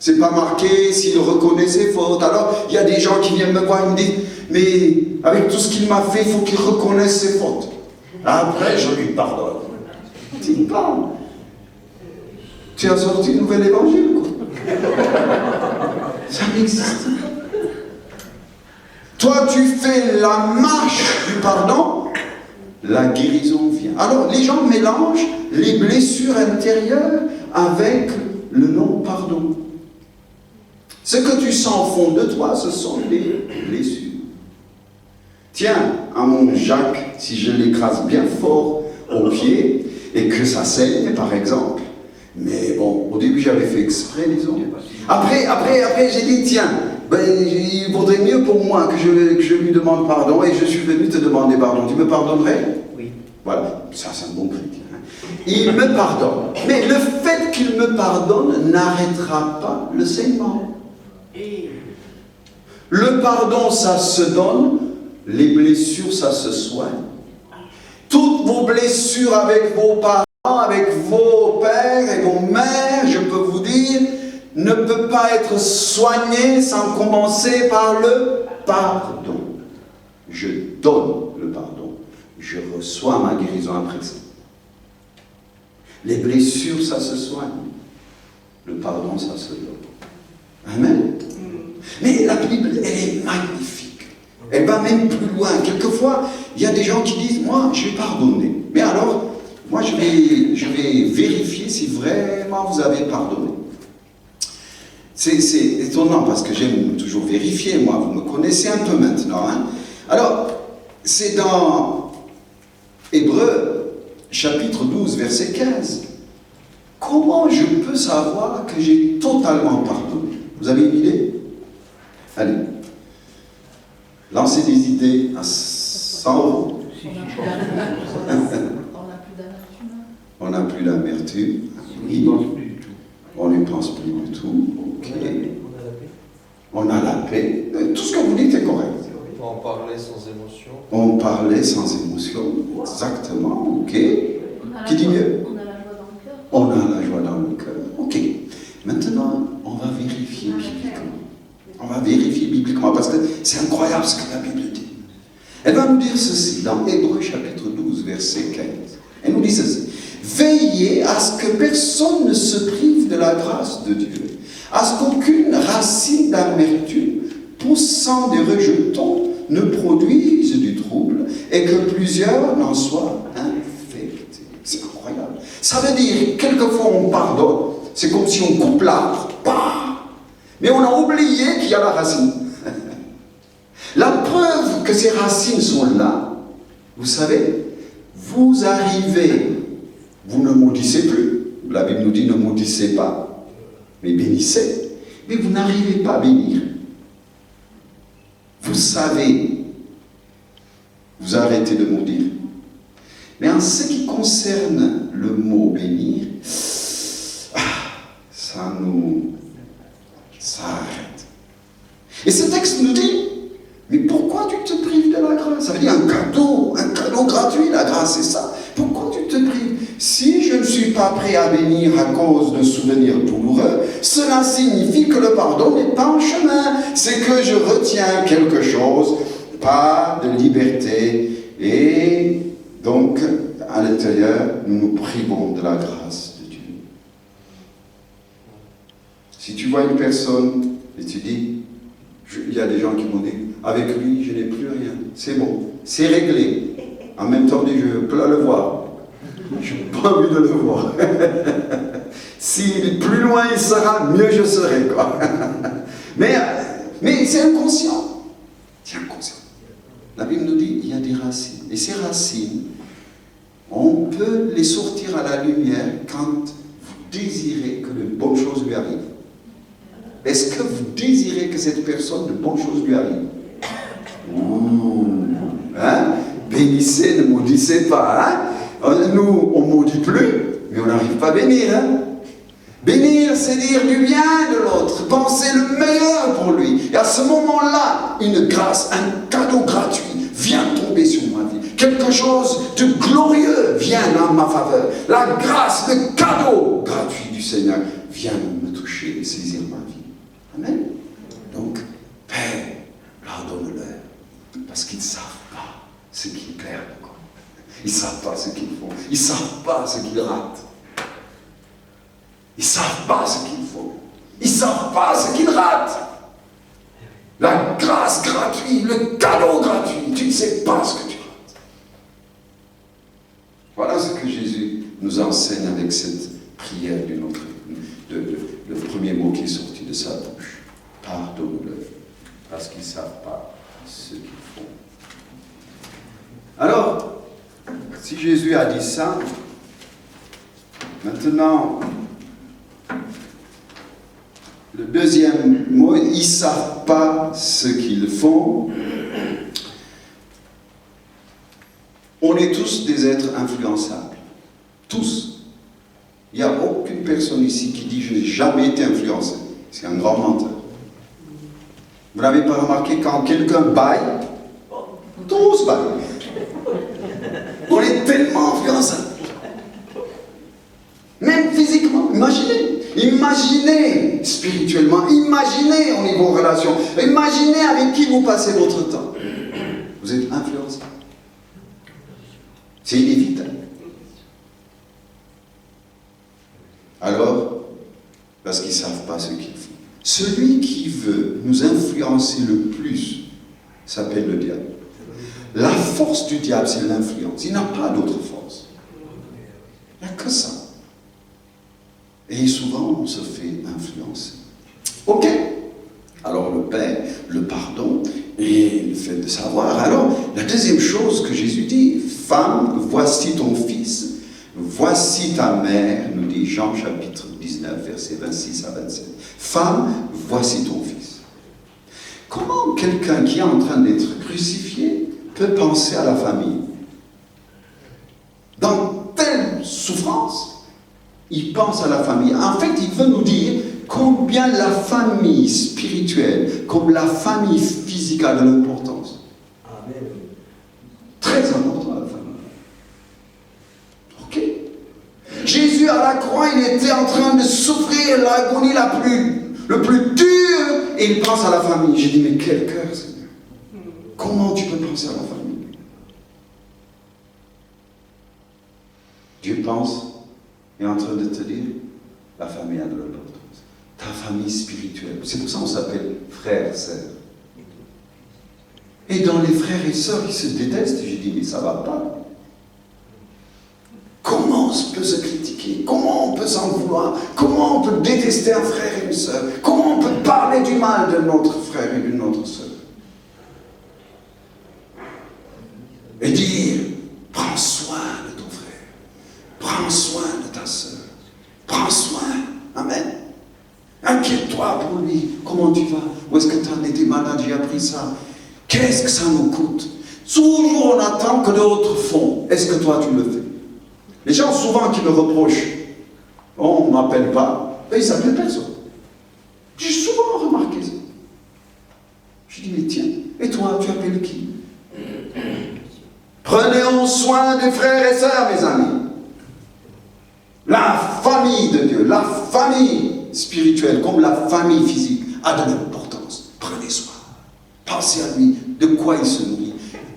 C'est pas marqué s'il reconnaît ses fautes. Alors, il y a des gens qui viennent me voir et me disent, mais avec tout ce qu'il m'a fait, il faut qu'il reconnaisse ses fautes. Après, je lui pardonne. Dis pas. Tu as sorti un nouvel évangile, quoi. Ça n'existe pas. Toi, tu fais la marche du pardon, la guérison vient. Alors, les gens mélangent les blessures intérieures avec le non-pardon. Ce que tu sens au fond de toi, ce sont les blessures. Tiens, à mon Jacques, si je l'écrase bien fort au pied et que ça saigne, par exemple, mais bon, au début j'avais fait exprès, disons. Après j'ai dit, tiens, il vaudrait mieux pour moi que je lui demande pardon et je suis venu te demander pardon. Tu me pardonnerais? Oui. Voilà, ça c'est un bon chrétien. Il me pardonne. Mais le fait qu'il me pardonne n'arrêtera pas le saignement. Le pardon, ça se donne. Les blessures, ça se soigne. Toutes vos blessures avec vos parents, avec vos pères et vos mères, je peux vous dire, ne peut pas être soignées sans commencer par le pardon. Je donne le pardon. Je reçois ma guérison après ça. Les blessures, ça se soigne. Le pardon, ça se donne. Amen. Mais la Bible, elle est magnifique. Elle va même plus loin. Quelquefois, il y a des gens qui disent, moi, je vais pardonner. Mais alors, moi je vais vérifier si vraiment vous avez pardonné. C'est étonnant parce que j'aime toujours vérifier, moi, vous me connaissez un peu maintenant. Hein? Alors, c'est dans Hébreux, chapitre 12, verset 15. Comment je peux savoir que j'ai totalement pardonné? Vous avez une idée? Allez. Lancez des idées à 100 €. On n'a plus d'amertume. Oui. On n'y pense plus du tout. Ok. On a la paix. Tout ce que vous dites est correct. On parlait sans émotion. On parlait sans émotion. Exactement. Ok. Qui dit mieux? On a la joie dans le cœur. Ok. Maintenant, on va vérifier bibliquement. On va vérifier bibliquement parce que c'est incroyable ce que la Bible dit. Elle va nous dire ceci dans Hébreux chapitre 12, verset 15. Elle nous dit ceci. Veillez à ce que personne ne se prive de la grâce de Dieu, à ce qu'aucune racine d'amertume poussant des rejetons ne produise du trouble et que plusieurs n'en soient infectés. C'est incroyable. Ça veut dire, quelquefois on pardonne, c'est comme si on coupe l'arbre, mais on a oublié qu'il y a la racine. La preuve que ces racines sont là, vous savez, vous arrivez, vous ne maudissez plus. La Bible nous dit ne maudissez pas, mais bénissez. Mais vous n'arrivez pas à bénir. Vous savez, vous arrêtez de maudire. Mais en ce qui concerne le mot bénir, ça arrête. Et ce texte nous dit, mais pourquoi tu te prives de la grâce? Ça veut dire un cadeau gratuit, la grâce c'est ça. Pourquoi tu te prives? Si je ne suis pas prêt à bénir à cause de souvenirs douloureux, cela signifie que le pardon n'est pas en chemin. C'est que je retiens quelque chose, pas de liberté. Et donc, à l'intérieur, nous nous privons de la grâce de Dieu. Si tu vois une personne et tu dis, il y a des gens qui m'ont dit, avec lui, je n'ai plus rien. C'est bon, c'est réglé. En même temps, je peux le voir. Je n'ai pas envie de le voir. S'il est plus loin il sera, mieux je serai. Quoi. Mais c'est inconscient. C'est inconscient. La Bible nous dit il y a des racines. Et ces racines, on peut les sortir à la lumière quand vous désirez que de bonnes choses lui arrivent. Est-ce que vous désirez que cette personne, de bonnes choses lui arrivent? Hein? Bénissez, ne maudissez pas. Hein? Nous, on ne maudit plus, mais on n'arrive pas à bénir. Hein? Bénir, c'est dire du bien de l'autre, penser le meilleur pour lui. Et à ce moment-là, une grâce, un cadeau gratuit vient tomber sur ma vie. Quelque chose de glorieux vient dans ma faveur. La grâce, le cadeau gratuit du Seigneur vient me toucher et saisir ma vie. Amen. Donc, Père, pardonne-leur, parce qu'ils ne savent pas ce qu'ils perdent. Ils ne savent pas ce qu'ils font. Ils ne savent pas ce qu'ils ratent. Ils ne savent pas ce qu'ils font. Ils ne savent pas ce qu'ils ratent. La grâce gratuite, le cadeau gratuit, tu ne sais pas ce que tu rates. Voilà ce que Jésus nous enseigne avec cette prière le premier mot qui est sorti de sa bouche. Pardonne-leur, parce qu'ils ne savent pas ce qu'ils font. Alors, si Jésus a dit ça, maintenant, le deuxième mot, ils ne savent pas ce qu'ils font. On est tous des êtres influençables. Tous. Il n'y a aucune personne ici qui dit « je n'ai jamais été influencé ». C'est un grand menteur. Vous n'avez pas remarqué, quand quelqu'un baille, tous baillent. On est tellement influençables. Même physiquement, imaginez spirituellement, imaginez au niveau relation, imaginez avec qui vous passez votre temps. Vous êtes influençable. C'est inévitable. Alors, parce qu'ils ne savent pas ce qu'ils font. Celui qui veut nous influencer le plus s'appelle le diable. La force du diable, c'est l'influence. Il n'a pas d'autre force. que ça. Et souvent, on se fait influencer. Ok. Alors le paix, le pardon et le fait de savoir. Alors, la deuxième chose que Jésus dit, femme, voici ton fils, voici ta mère, nous dit Jean chapitre 19, versets 26 à 27. Femme, voici ton fils. Comment quelqu'un qui est en train d'être crucifié peut penser à la famille? Dans telle souffrance, il pense à la famille. En fait, il veut nous dire combien la famille spirituelle, comme la famille physique a de l'importance. Amen. Très important, la famille. Ok. Jésus à la croix, il était en train de souffrir l'agonie le plus dure, et il pense à la famille. J'ai dit, mais quel cœur, Seigneur. Comment tu peux penser à la famille? Dieu pense, est en train de te dire, la famille a de l'importance. Ta famille spirituelle. C'est pour ça qu'on s'appelle frères, sœurs. Et dans les frères et sœurs qui se détestent, j'ai dit, mais ça va pas. Comment on peut se critiquer? Comment on peut s'en vouloir? Comment on peut détester un frère et une sœur? Comment on peut parler du mal de notre frère et de notre sœur? Et dire, prends soin de ton frère. Prends soin de ta sœur. Prends soin. Amen. Inquiète-toi pour lui. Comment tu vas? Où est-ce que tu en étais malade? J'ai appris ça. Qu'est-ce que ça nous coûte? Toujours on attend que d'autres font. Est-ce que toi tu le fais? Les gens souvent qui me reprochent, on ne m'appelle pas, et ils ne s'appellent personne. J'ai souvent remarqué ça. Je dis, mais tiens, et toi, tu appelles qui? Prenez soin des frères et sœurs, mes amis. La famille de Dieu, la famille spirituelle, comme la famille physique, a de l'importance. Prenez soin. Pensez à lui, de quoi il se nourrit,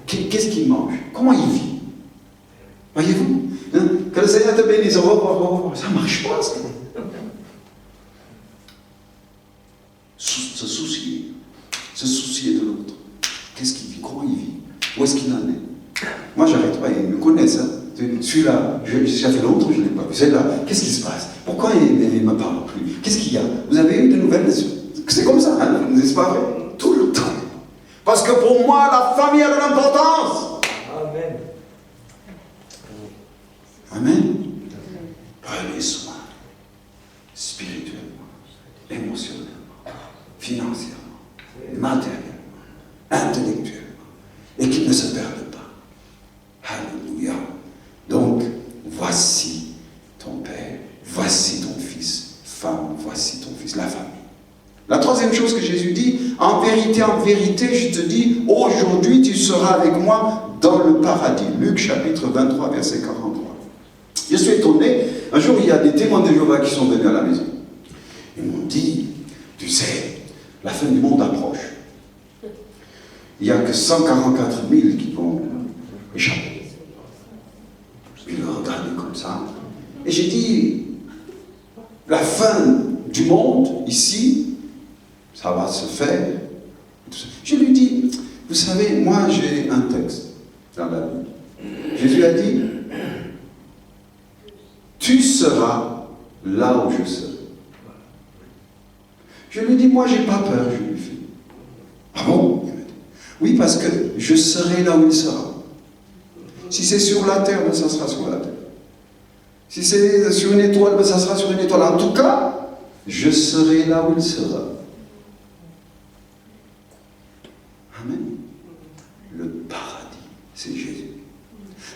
qu'est-ce qu'il mange, comment il vit. Voyez-vous, hein? Que le Seigneur te bénisse, ça ne marche pas, ça. Se soucier de l'autre. Qu'est-ce qu'il vit, comment il vit, où est-ce qu'il en est. Moi, j'arrête pas, ils me connaissent. Hein. Celui-là, ça fait longtemps que je ne l'ai pas vu. Celle-là, qu'est-ce qui se passe? Pourquoi il ne me parle plus? Qu'est-ce qu'il y a? Vous avez eu des nouvelles dessus? C'est comme ça, hein? N'est-ce pas vrai? Tout le temps. Parce que pour moi, la famille a de l'importance. Amen. Amen. Prenez soin spirituellement, émotionnellement, financièrement, matériellement, intellectuellement, et qu'il ne se perde pas. Alléluia. Donc, voici ton père, voici ton fils, femme, voici ton fils, la famille. La troisième chose que Jésus dit, en vérité, je te dis, aujourd'hui tu seras avec moi dans le paradis. Luc chapitre 23, verset 43. Je suis étonné, un jour il y a des témoins de Jéhovah qui sont venus à la maison. Ils m'ont dit, tu sais, la fin du monde approche. Il n'y a que 144 000 qui vont échapper. Ils me regardaient comme ça. Et j'ai dit, la fin du monde, ici, ça va se faire. Je lui dis, vous savez, moi j'ai un texte dans la Bible. Jésus a dit, tu seras là où je serai. Je lui dis, moi j'ai pas peur, je lui fais. Ah bon? Il me dit, oui, parce que je serai là où il sera. Si c'est sur la terre, ben ça sera sur la terre. Si c'est sur une étoile, ben ça sera sur une étoile. En tout cas, je serai là où il sera. Amen. Le paradis, c'est Jésus.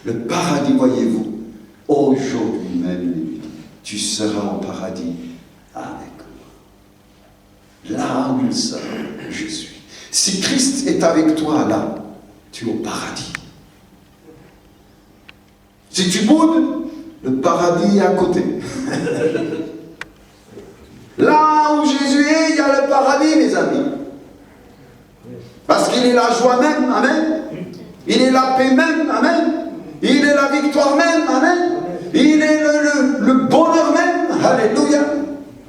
Le paradis, voyez-vous, aujourd'hui même, tu seras au paradis avec moi. Là où il sera, je suis. Si Christ est avec toi là, tu es au paradis. Si tu boudes, le paradis est à côté. Là où Jésus est, il y a le paradis, mes amis. Parce qu'il est la joie même, amen. Il est la paix même, amen. Il est la victoire même, amen. Il est le bonheur même, alléluia.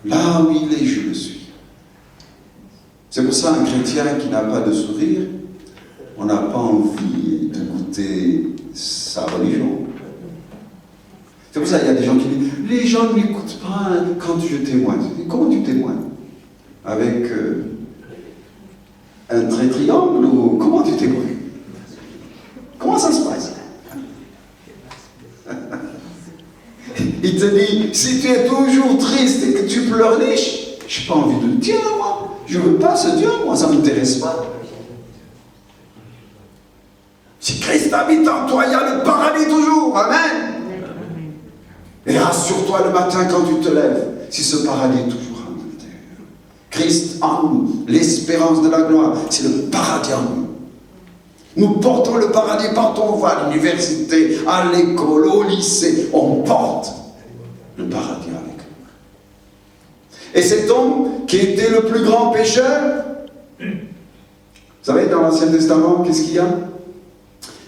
Là où il est, je le suis. C'est pour ça un chrétien qui n'a pas de sourire, on n'a pas envie de goûter sa religion. C'est pour ça qu'il y a des gens qui disent, les gens ne m'écoutent pas quand je témoigne. Comment tu témoignes? Avec un trait triangle ou comment tu témoignes? Comment ça se passe? Il te dit, si tu es toujours triste et que tu pleurniches, je n'ai pas envie de le dire, moi. Je ne veux pas ce Dieu, moi, ça ne m'intéresse pas. Si Christ habite en toi, il y a le paradis toujours. Amen. Et rassure-toi le matin quand tu te lèves, si ce paradis est toujours en l'intérieur. Christ en nous, l'espérance de la gloire, c'est le paradis en nous. Nous portons le paradis partout où on va, à l'université, à l'école, au lycée. On porte le paradis avec nous. Et cet homme qui était le plus grand pécheur, vous savez, dans l'Ancien Testament, qu'est-ce qu'il y a?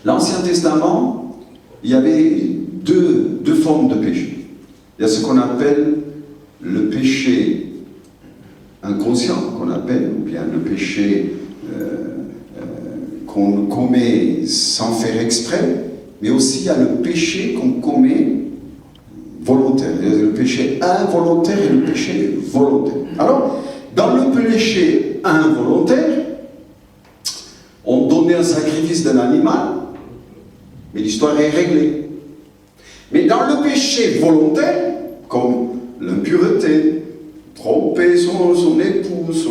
L'Ancien Testament, il y avait deux formes de péché. Il y a ce qu'on appelle le péché inconscient, qu'on appelle, ou bien le péché qu'on commet sans faire exprès, mais aussi il y a le péché qu'on commet volontaire. Il y a le péché involontaire et le péché volontaire. Alors, dans le péché involontaire, on donnait un sacrifice d'un animal, mais l'histoire est réglée. Mais dans le péché volontaire, comme l'impureté, tromper son épouse,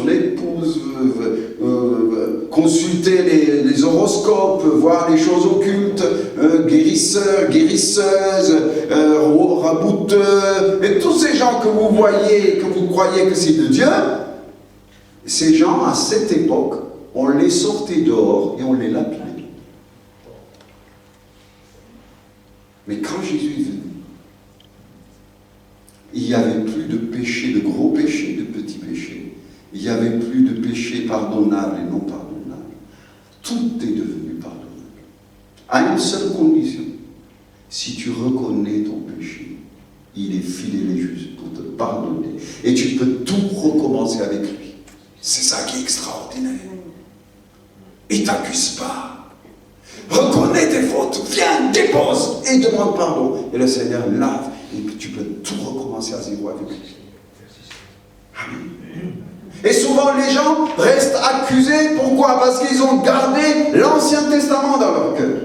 consulter les horoscopes, voir les choses occultes, guérisseurs, guérisseuses, rabouteux, et tous ces gens que vous voyez, que vous croyez que c'est de Dieu, ces gens, à cette époque, on les sortait dehors et on les lapidait. Mais quand Jésus est venu, il n'y avait plus de péché, de gros péchés, de petits péchés. Il n'y avait plus de péché pardonnable et non pardonnable. Tout est devenu pardonnable. À une seule condition. Si tu reconnais ton péché, il est fidèle et juste pour te pardonner. Et tu peux tout recommencer avec lui. C'est ça qui est extraordinaire. Il ne t'accuse pas. Reconnais tes fautes, viens, dépose et demande pardon. Et le Seigneur lave. Et tu peux tout recommencer à zéro avec lui. Amen. Et souvent les gens restent accusés. Pourquoi? Parce qu'ils ont gardé l'Ancien Testament dans leur cœur.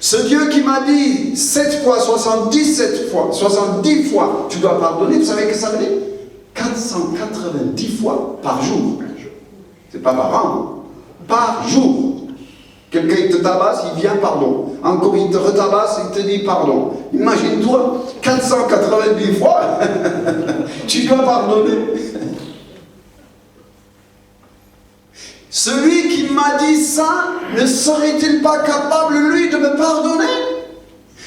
Ce Dieu qui m'a dit 7 fois, 77 fois, 70 fois, tu dois pardonner, vous savez ce que ça veut dire? 490 fois par jour. C'est pas par an, par jour. Quelqu'un il te tabasse, il vient pardon. Encore il te retabasse, il te dit pardon. Imagine-toi, 490 fois, tu dois pardonner. Celui qui m'a dit ça, ne serait-il pas capable, lui, de me pardonner?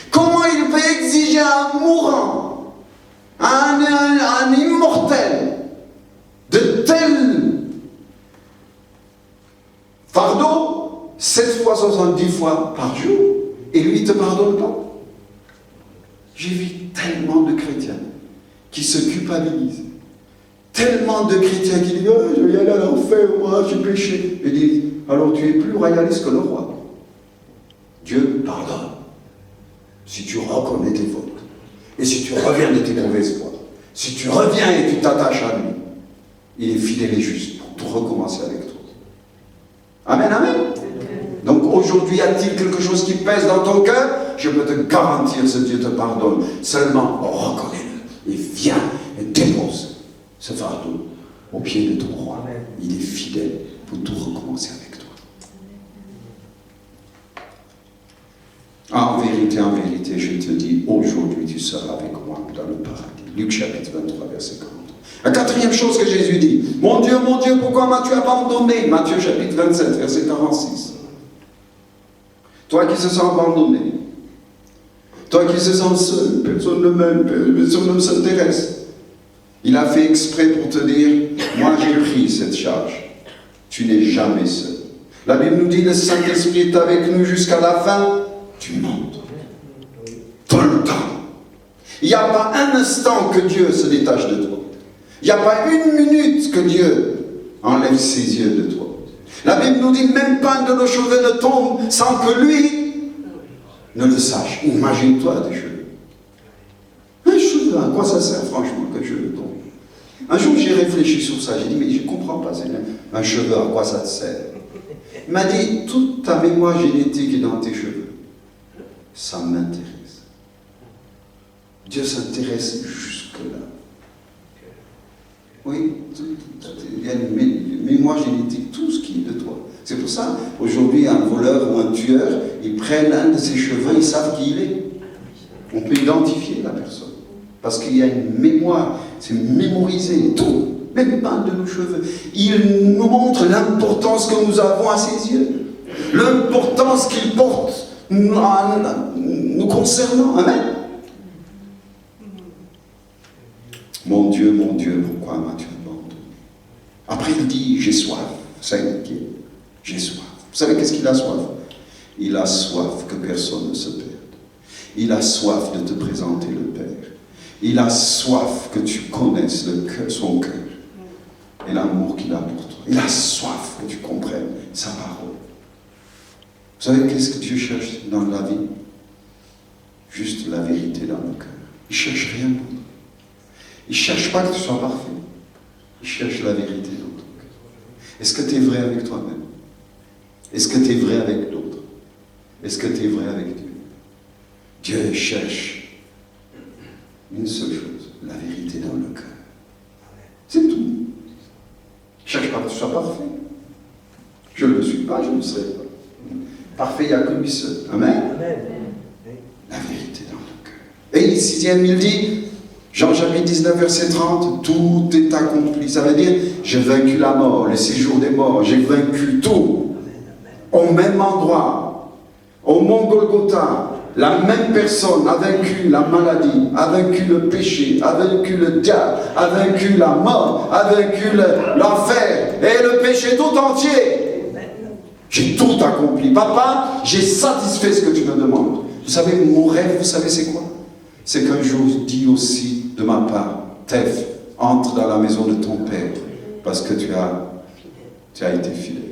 Comment il peut exiger à un mourant, à un immortel, de tels fardeaux, 7 fois 70 fois par jour, et lui ne te pardonne pas? J'ai vu tellement de chrétiens qui se culpabilisent. Tellement de chrétiens qui disent, oh, je vais y aller à l'enfer, moi, j'ai péché. Et disent, alors tu es plus royaliste que le roi. Dieu pardonne. Si tu reconnais tes fautes. Et si tu reviens de tes mauvaises voies. Si tu reviens et tu t'attaches à lui. Il est fidèle et juste pour tout recommencer avec toi. Amen, amen. Donc aujourd'hui, y a-t-il quelque chose qui pèse dans ton cœur? Je peux te garantir, ce Dieu te pardonne. Seulement, reconnais-le. Et viens et dépose ce fardeau au pied de ton roi. Il est fidèle pour tout recommencer avec toi. En vérité, je te dis, aujourd'hui tu seras avec moi dans le paradis. Luc chapitre 23, verset 40. La quatrième chose que Jésus dit, mon Dieu, pourquoi m'as-tu abandonné? Matthieu chapitre 27, verset 46. Toi qui se sens abandonné, toi qui se sens seul, personne ne m'aime, personne ne s'intéresse. Il a fait exprès pour te dire, moi j'ai pris cette charge. Tu n'es jamais seul. La Bible nous dit, le Saint-Esprit est avec nous jusqu'à la fin du monde. Tout le temps. Il n'y a pas un instant que Dieu se détache de toi. Il n'y a pas une minute que Dieu enlève ses yeux de toi. La Bible nous dit, même pas un de nos cheveux ne tombe sans que lui ne le sache. Imagine-toi des cheveux. quoi ça sert, franchement, que je le tombe? Un jour, j'ai réfléchi sur ça. J'ai dit, mais je ne comprends pas, Seigneur. Un cheveu, à quoi ça te sert? Il m'a dit, toute ta mémoire génétique est dans tes cheveux. Ça m'intéresse. Dieu s'intéresse jusque-là. Oui, il y a une mémoire génétique, tout ce qui est de toi. C'est pour ça, aujourd'hui, un voleur ou un tueur, ils prennent un de ses cheveux, ils savent qui il est. On peut identifier la personne. Parce qu'il y a une mémoire, c'est mémorisé, tout, même pas de nos cheveux. Il nous montre l'importance que nous avons à ses yeux, l'importance qu'il porte nous concernant. Amen. Mon Dieu, pourquoi m'as-tu abandonné? Après, il dit, j'ai soif. Ça indique, j'ai soif. Vous savez qu'est-ce qu'il a soif? Il a soif que personne ne se perde. Il a soif de te présenter le Père. Il a soif que tu connaisses son cœur et l'amour qu'il a pour toi. Il a soif que tu comprennes sa parole. Vous savez qu'est-ce que Dieu cherche dans la vie? Juste la vérité dans le cœur. Il ne cherche rien d'autre. Il ne cherche pas que tu sois parfait. Il cherche la vérité dans ton cœur. Est-ce que tu es vrai avec toi-même? Est-ce que tu es vrai avec d'autres? Est-ce que tu es vrai avec Dieu? Dieu cherche une seule chose, la vérité dans le cœur. C'est tout. Il ne cherche pas que tu sois parfait. Je ne le suis pas, je ne le serai pas. Parfait, il n'y a que lui seul. Amen. La vérité dans le cœur. Et le 6e, il dit, Jean chapitre 19, verset 30, tout est accompli. Ça veut dire, j'ai vaincu la mort, le séjour des morts, j'ai vaincu tout. Au même endroit, au mont Golgotha, la même personne a vaincu la maladie, a vaincu le péché, a vaincu le diable, a vaincu la mort, a vaincu l'enfer et le péché tout entier. J'ai tout accompli. Papa, j'ai satisfait ce que tu me demandes. Vous savez, mon rêve, vous savez c'est quoi? C'est qu'un jour, dis aussi de ma part, Tef, entre dans la maison de ton Père, parce que tu as été fidèle.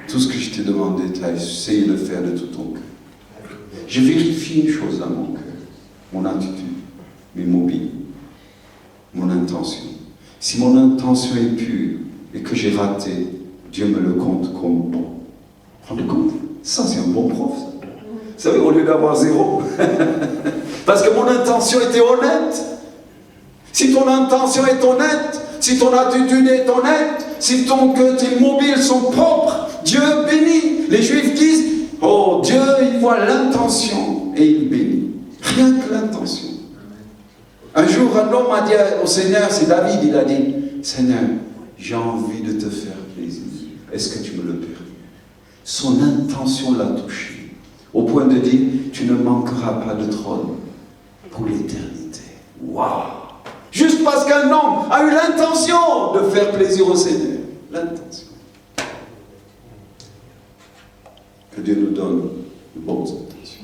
Tout ce que je t'ai demandé, tu as essayé de le faire de tout ton cœur. Je vérifie une chose dans mon cœur, mon attitude, mes mobiles, mon intention. Si mon intention est pure et que j'ai raté, Dieu me le compte comme bon. Rendez compte? Ça, c'est un bon prof. Ça. Vous savez, au lieu d'avoir 0, parce que mon intention était honnête. Si ton intention est honnête, si ton attitude est honnête, si que tes mobiles sont propres, Dieu bénit. Les Juifs disent, oh, Dieu, il voit l'intention et il bénit. Rien que l'intention. Un jour, un homme a dit au Seigneur, c'est David, il a dit, Seigneur, j'ai envie de te faire plaisir. Est-ce que tu me le permets? Son intention l'a touché, au point de dire, tu ne manqueras pas de trône pour l'éternité. Waouh! Juste parce qu'un homme a eu l'intention de faire plaisir au Seigneur. L'intention. Que Dieu nous donne de bonnes intentions.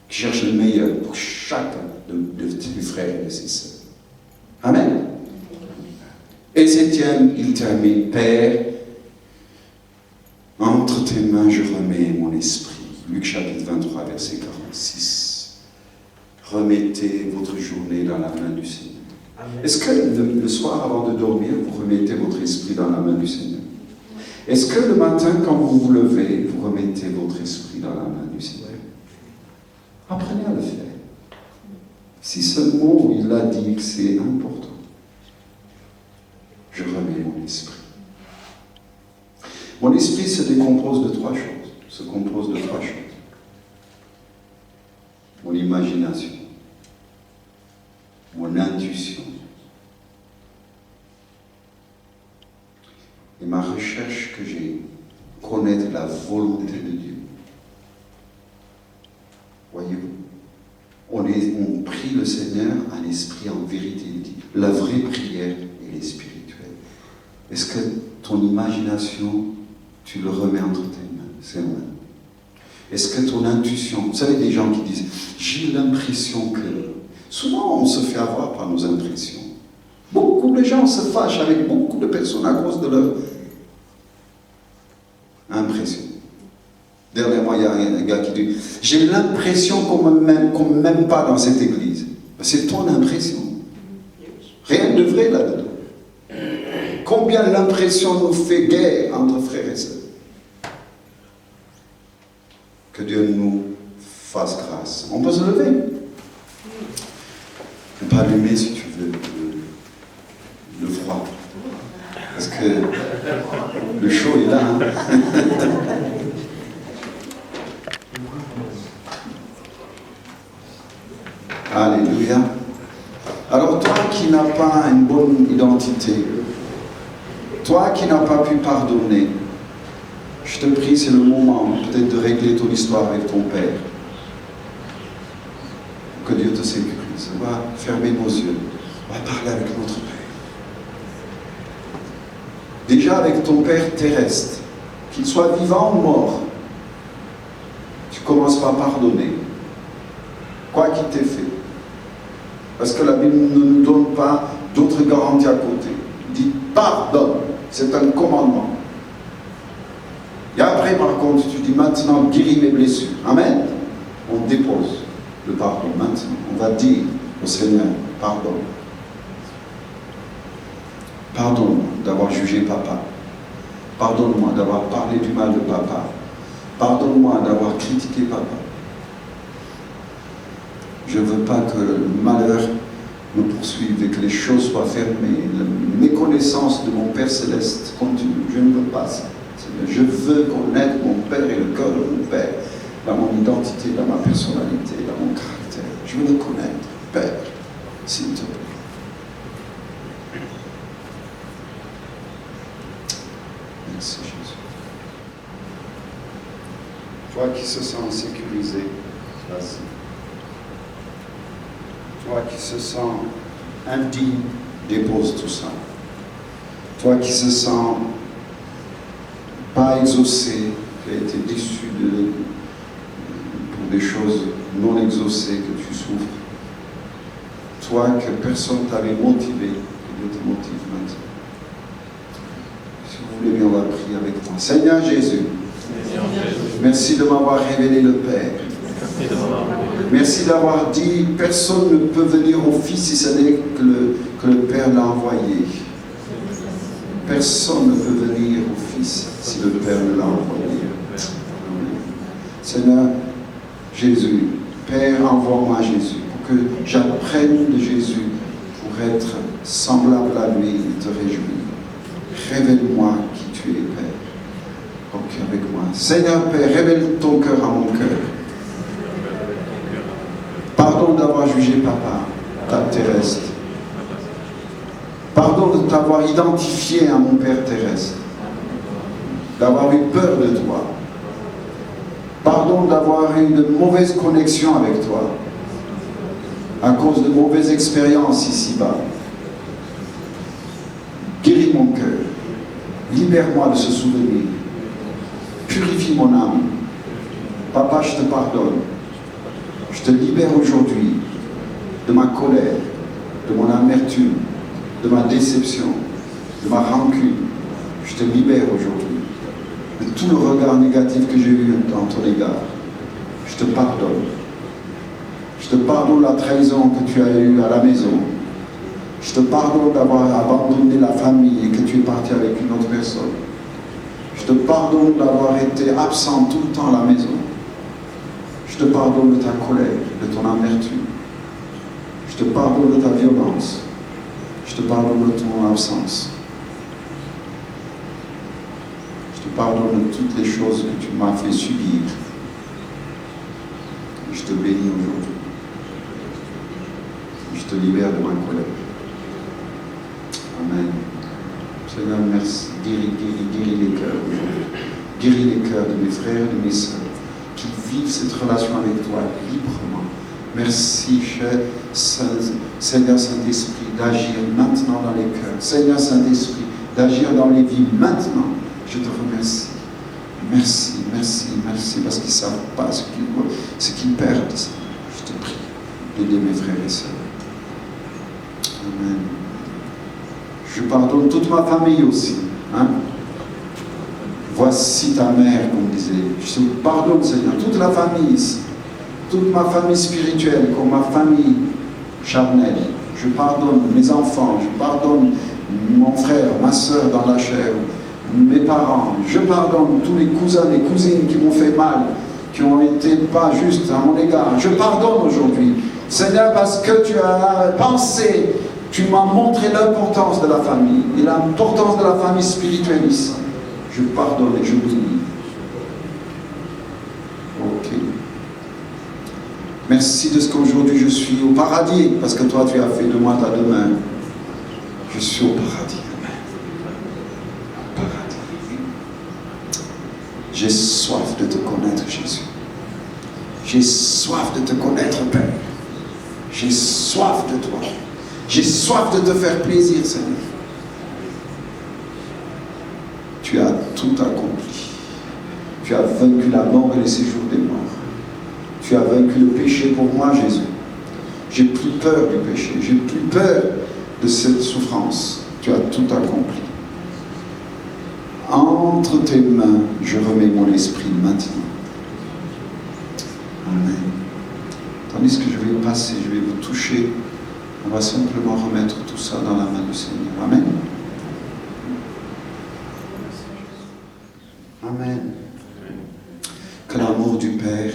Qui cherche le meilleur pour chacun de tes frères et de ses sœurs. Amen. Et 7e, il termine, Père, entre tes mains je remets mon esprit. Luc chapitre 23, verset 46. Remettez votre journée dans la main du Seigneur. Est-ce que le soir, avant de dormir, vous remettez votre esprit dans la main du Seigneur? Est-ce que le matin, quand vous vous levez, vous remettez votre esprit dans la main du Seigneur? Apprenez à le faire. Si ce mot, il a dit que c'est important, je remets mon esprit. Mon esprit se décompose de 3 choses. Se compose de 3 choses. Mon imagination, mon intuition et ma recherche que j'ai, connaître la volonté de Dieu. Voyez-vous, on prie le Seigneur en esprit, en vérité. Il dit, la vraie prière, elle est spirituelle. Est-ce que ton imagination, tu le remets entre tes mains, ses mains? Est-ce que ton intuition, vous savez des gens qui disent, j'ai l'impression que... Souvent on se fait avoir par nos impressions. Beaucoup de gens se fâchent avec beaucoup de personnes à cause de leur impression. Dernièrement, il y a un gars qui dit, j'ai l'impression qu'on ne m'aime pas dans cette église. C'est ton impression. Rien de vrai là-dedans. Combien l'impression nous fait guerre entre frères et sœurs. Que Dieu nous fasse grâce. On peut se lever. On peut allumer si tu veux le froid. Parce que le chaud est là. Hein? Alléluia. Alors toi qui n'as pas une bonne identité, toi qui n'as pas pu pardonner, je te prie, c'est le moment peut-être de régler ton histoire avec ton Père. Que Dieu te sécurise. On va fermer nos yeux. On va parler avec notre Père. Déjà avec ton Père terrestre, qu'il soit vivant ou mort, tu commences par pardonner. Quoi qu'il t'ait fait. Parce que la Bible ne nous donne pas d'autres garanties à côté. Il dit pardonne. C'est un commandement. Et après, par contre, tu dis maintenant, guéris mes blessures. Amen. On dépose le pardon maintenant. On va dire au Seigneur, pardonne. Pardonne-moi d'avoir jugé papa. Pardonne-moi d'avoir parlé du mal de papa. Pardonne-moi d'avoir critiqué papa. Je ne veux pas que le malheur me poursuive et que les choses soient fermées. La méconnaissance de mon Père Céleste continue. Je ne veux pas ça. Je veux connaître mon Père et le cœur de mon Père dans mon identité, dans ma personnalité, dans mon caractère. Je veux le connaître, Père, s'il te plaît. Merci Jésus. Toi qui se sens sécurisé, vas-y. Toi qui se sens indigne, dépose tout ça. Toi qui se sens pas exaucé, qui a été déçu pour des choses non exaucées que tu souffres. Toi que personne t'avait motivé, que Dieu te motive maintenant. Si vous voulez bien, on va prier avec moi. Seigneur Jésus, merci de m'avoir révélé le Père. Merci d'avoir dit, personne ne peut venir au Fils si ce n'est que le Père l'a envoyé. Personne ne peut venir au Fils si le Père ne l'a envoyé. Seigneur Jésus, Père, envoie-moi Jésus pour que j'apprenne de Jésus pour être semblable à lui et te réjouir. Révèle-moi qui tu es, Père. Ok, avec moi. Seigneur Père, révèle ton cœur à mon cœur. Pardon d'avoir jugé papa, ta terrestre. Pardon de t'avoir identifié à mon Père terrestre. D'avoir eu peur de toi. Pardon d'avoir eu de mauvaises connexions avec toi. À cause de mauvaises expériences ici-bas. Guéris mon cœur. Libère-moi de ce souvenir. Purifie mon âme. Papa, je te pardonne. Je te libère aujourd'hui de ma colère, de mon amertume, de ma déception, de ma rancune. Je te libère aujourd'hui de tout le regard négatif que j'ai eu dans ton égard. Je te pardonne. Je te pardonne la trahison que tu as eue à la maison. Je te pardonne d'avoir abandonné la famille et que tu es parti avec une autre personne. Je te pardonne d'avoir été absent tout le temps à la maison. Je te pardonne de ta colère, de ton amertume. Je te pardonne de ta violence. Je te pardonne de ton absence. Je te pardonne de toutes les choses que tu m'as fait subir. Je te bénis aujourd'hui. Je te libère de ma colère. Amen. Seigneur, merci. Guéris les cœurs aujourd'hui. Guéris les cœurs de mes frères et de mes sœurs. Qu'ils vivent cette relation avec toi librement. Merci, cher Seigneur Saint-Esprit, d'agir maintenant dans les cœurs. Seigneur Saint-Esprit, d'agir dans les vies maintenant. Je te remercie. Merci, merci, merci, parce qu'ils ne savent pas ce qu'ils perdent. Je te prie d'aider mes frères et sœurs. Amen. Je pardonne toute ma famille aussi. Hein? Voici ta mère, comme disait. Je te pardonne, Seigneur, toute la famille ici. Toute ma famille spirituelle, comme ma famille charnel. Je pardonne mes enfants, je pardonne mon frère, ma soeur dans la chair, mes parents. Je pardonne tous les cousins et cousines qui m'ont fait mal, qui ont été pas justes à mon égard. Je pardonne aujourd'hui. Seigneur, parce que tu as pensé, tu m'as montré l'importance de la famille et l'importance de la famille spirituelle ici. Je pardonne et je bénis. Ok. Merci de ce qu'aujourd'hui je suis au paradis, parce que toi tu as fait de moi ta demeure. Je suis au paradis. Amen. Au paradis. J'ai soif de te connaître, Jésus. J'ai soif de te connaître, Père. J'ai soif de toi. J'ai soif de te faire plaisir, Seigneur. Tu as tout accompli. Tu as vaincu la mort et les séjours des morts. Tu as vaincu le péché pour moi, Jésus. J'ai plus peur du péché. J'ai plus peur de cette souffrance. Tu as tout accompli. Entre tes mains, je remets mon esprit maintenant. Amen. Tandis que je vais passer, je vais vous toucher, on va simplement remettre tout ça dans la main du Seigneur. Amen. Amen. Que l'amour du Père,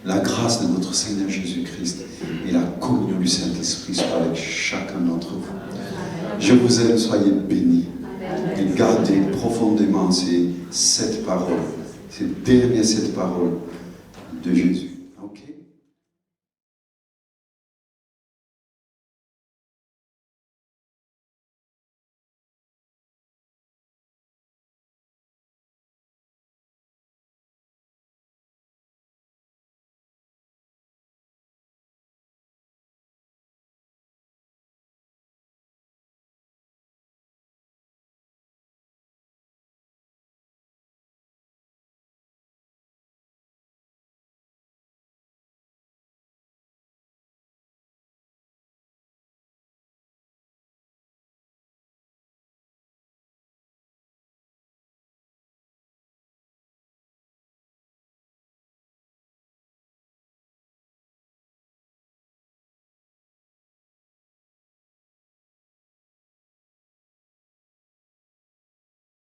la grâce de notre Seigneur Jésus-Christ et la communion du Saint-Esprit soient avec chacun d'entre vous. Je vous aime, soyez bénis. Et gardez profondément ces 7 paroles, ces dernières 7 paroles de Jésus.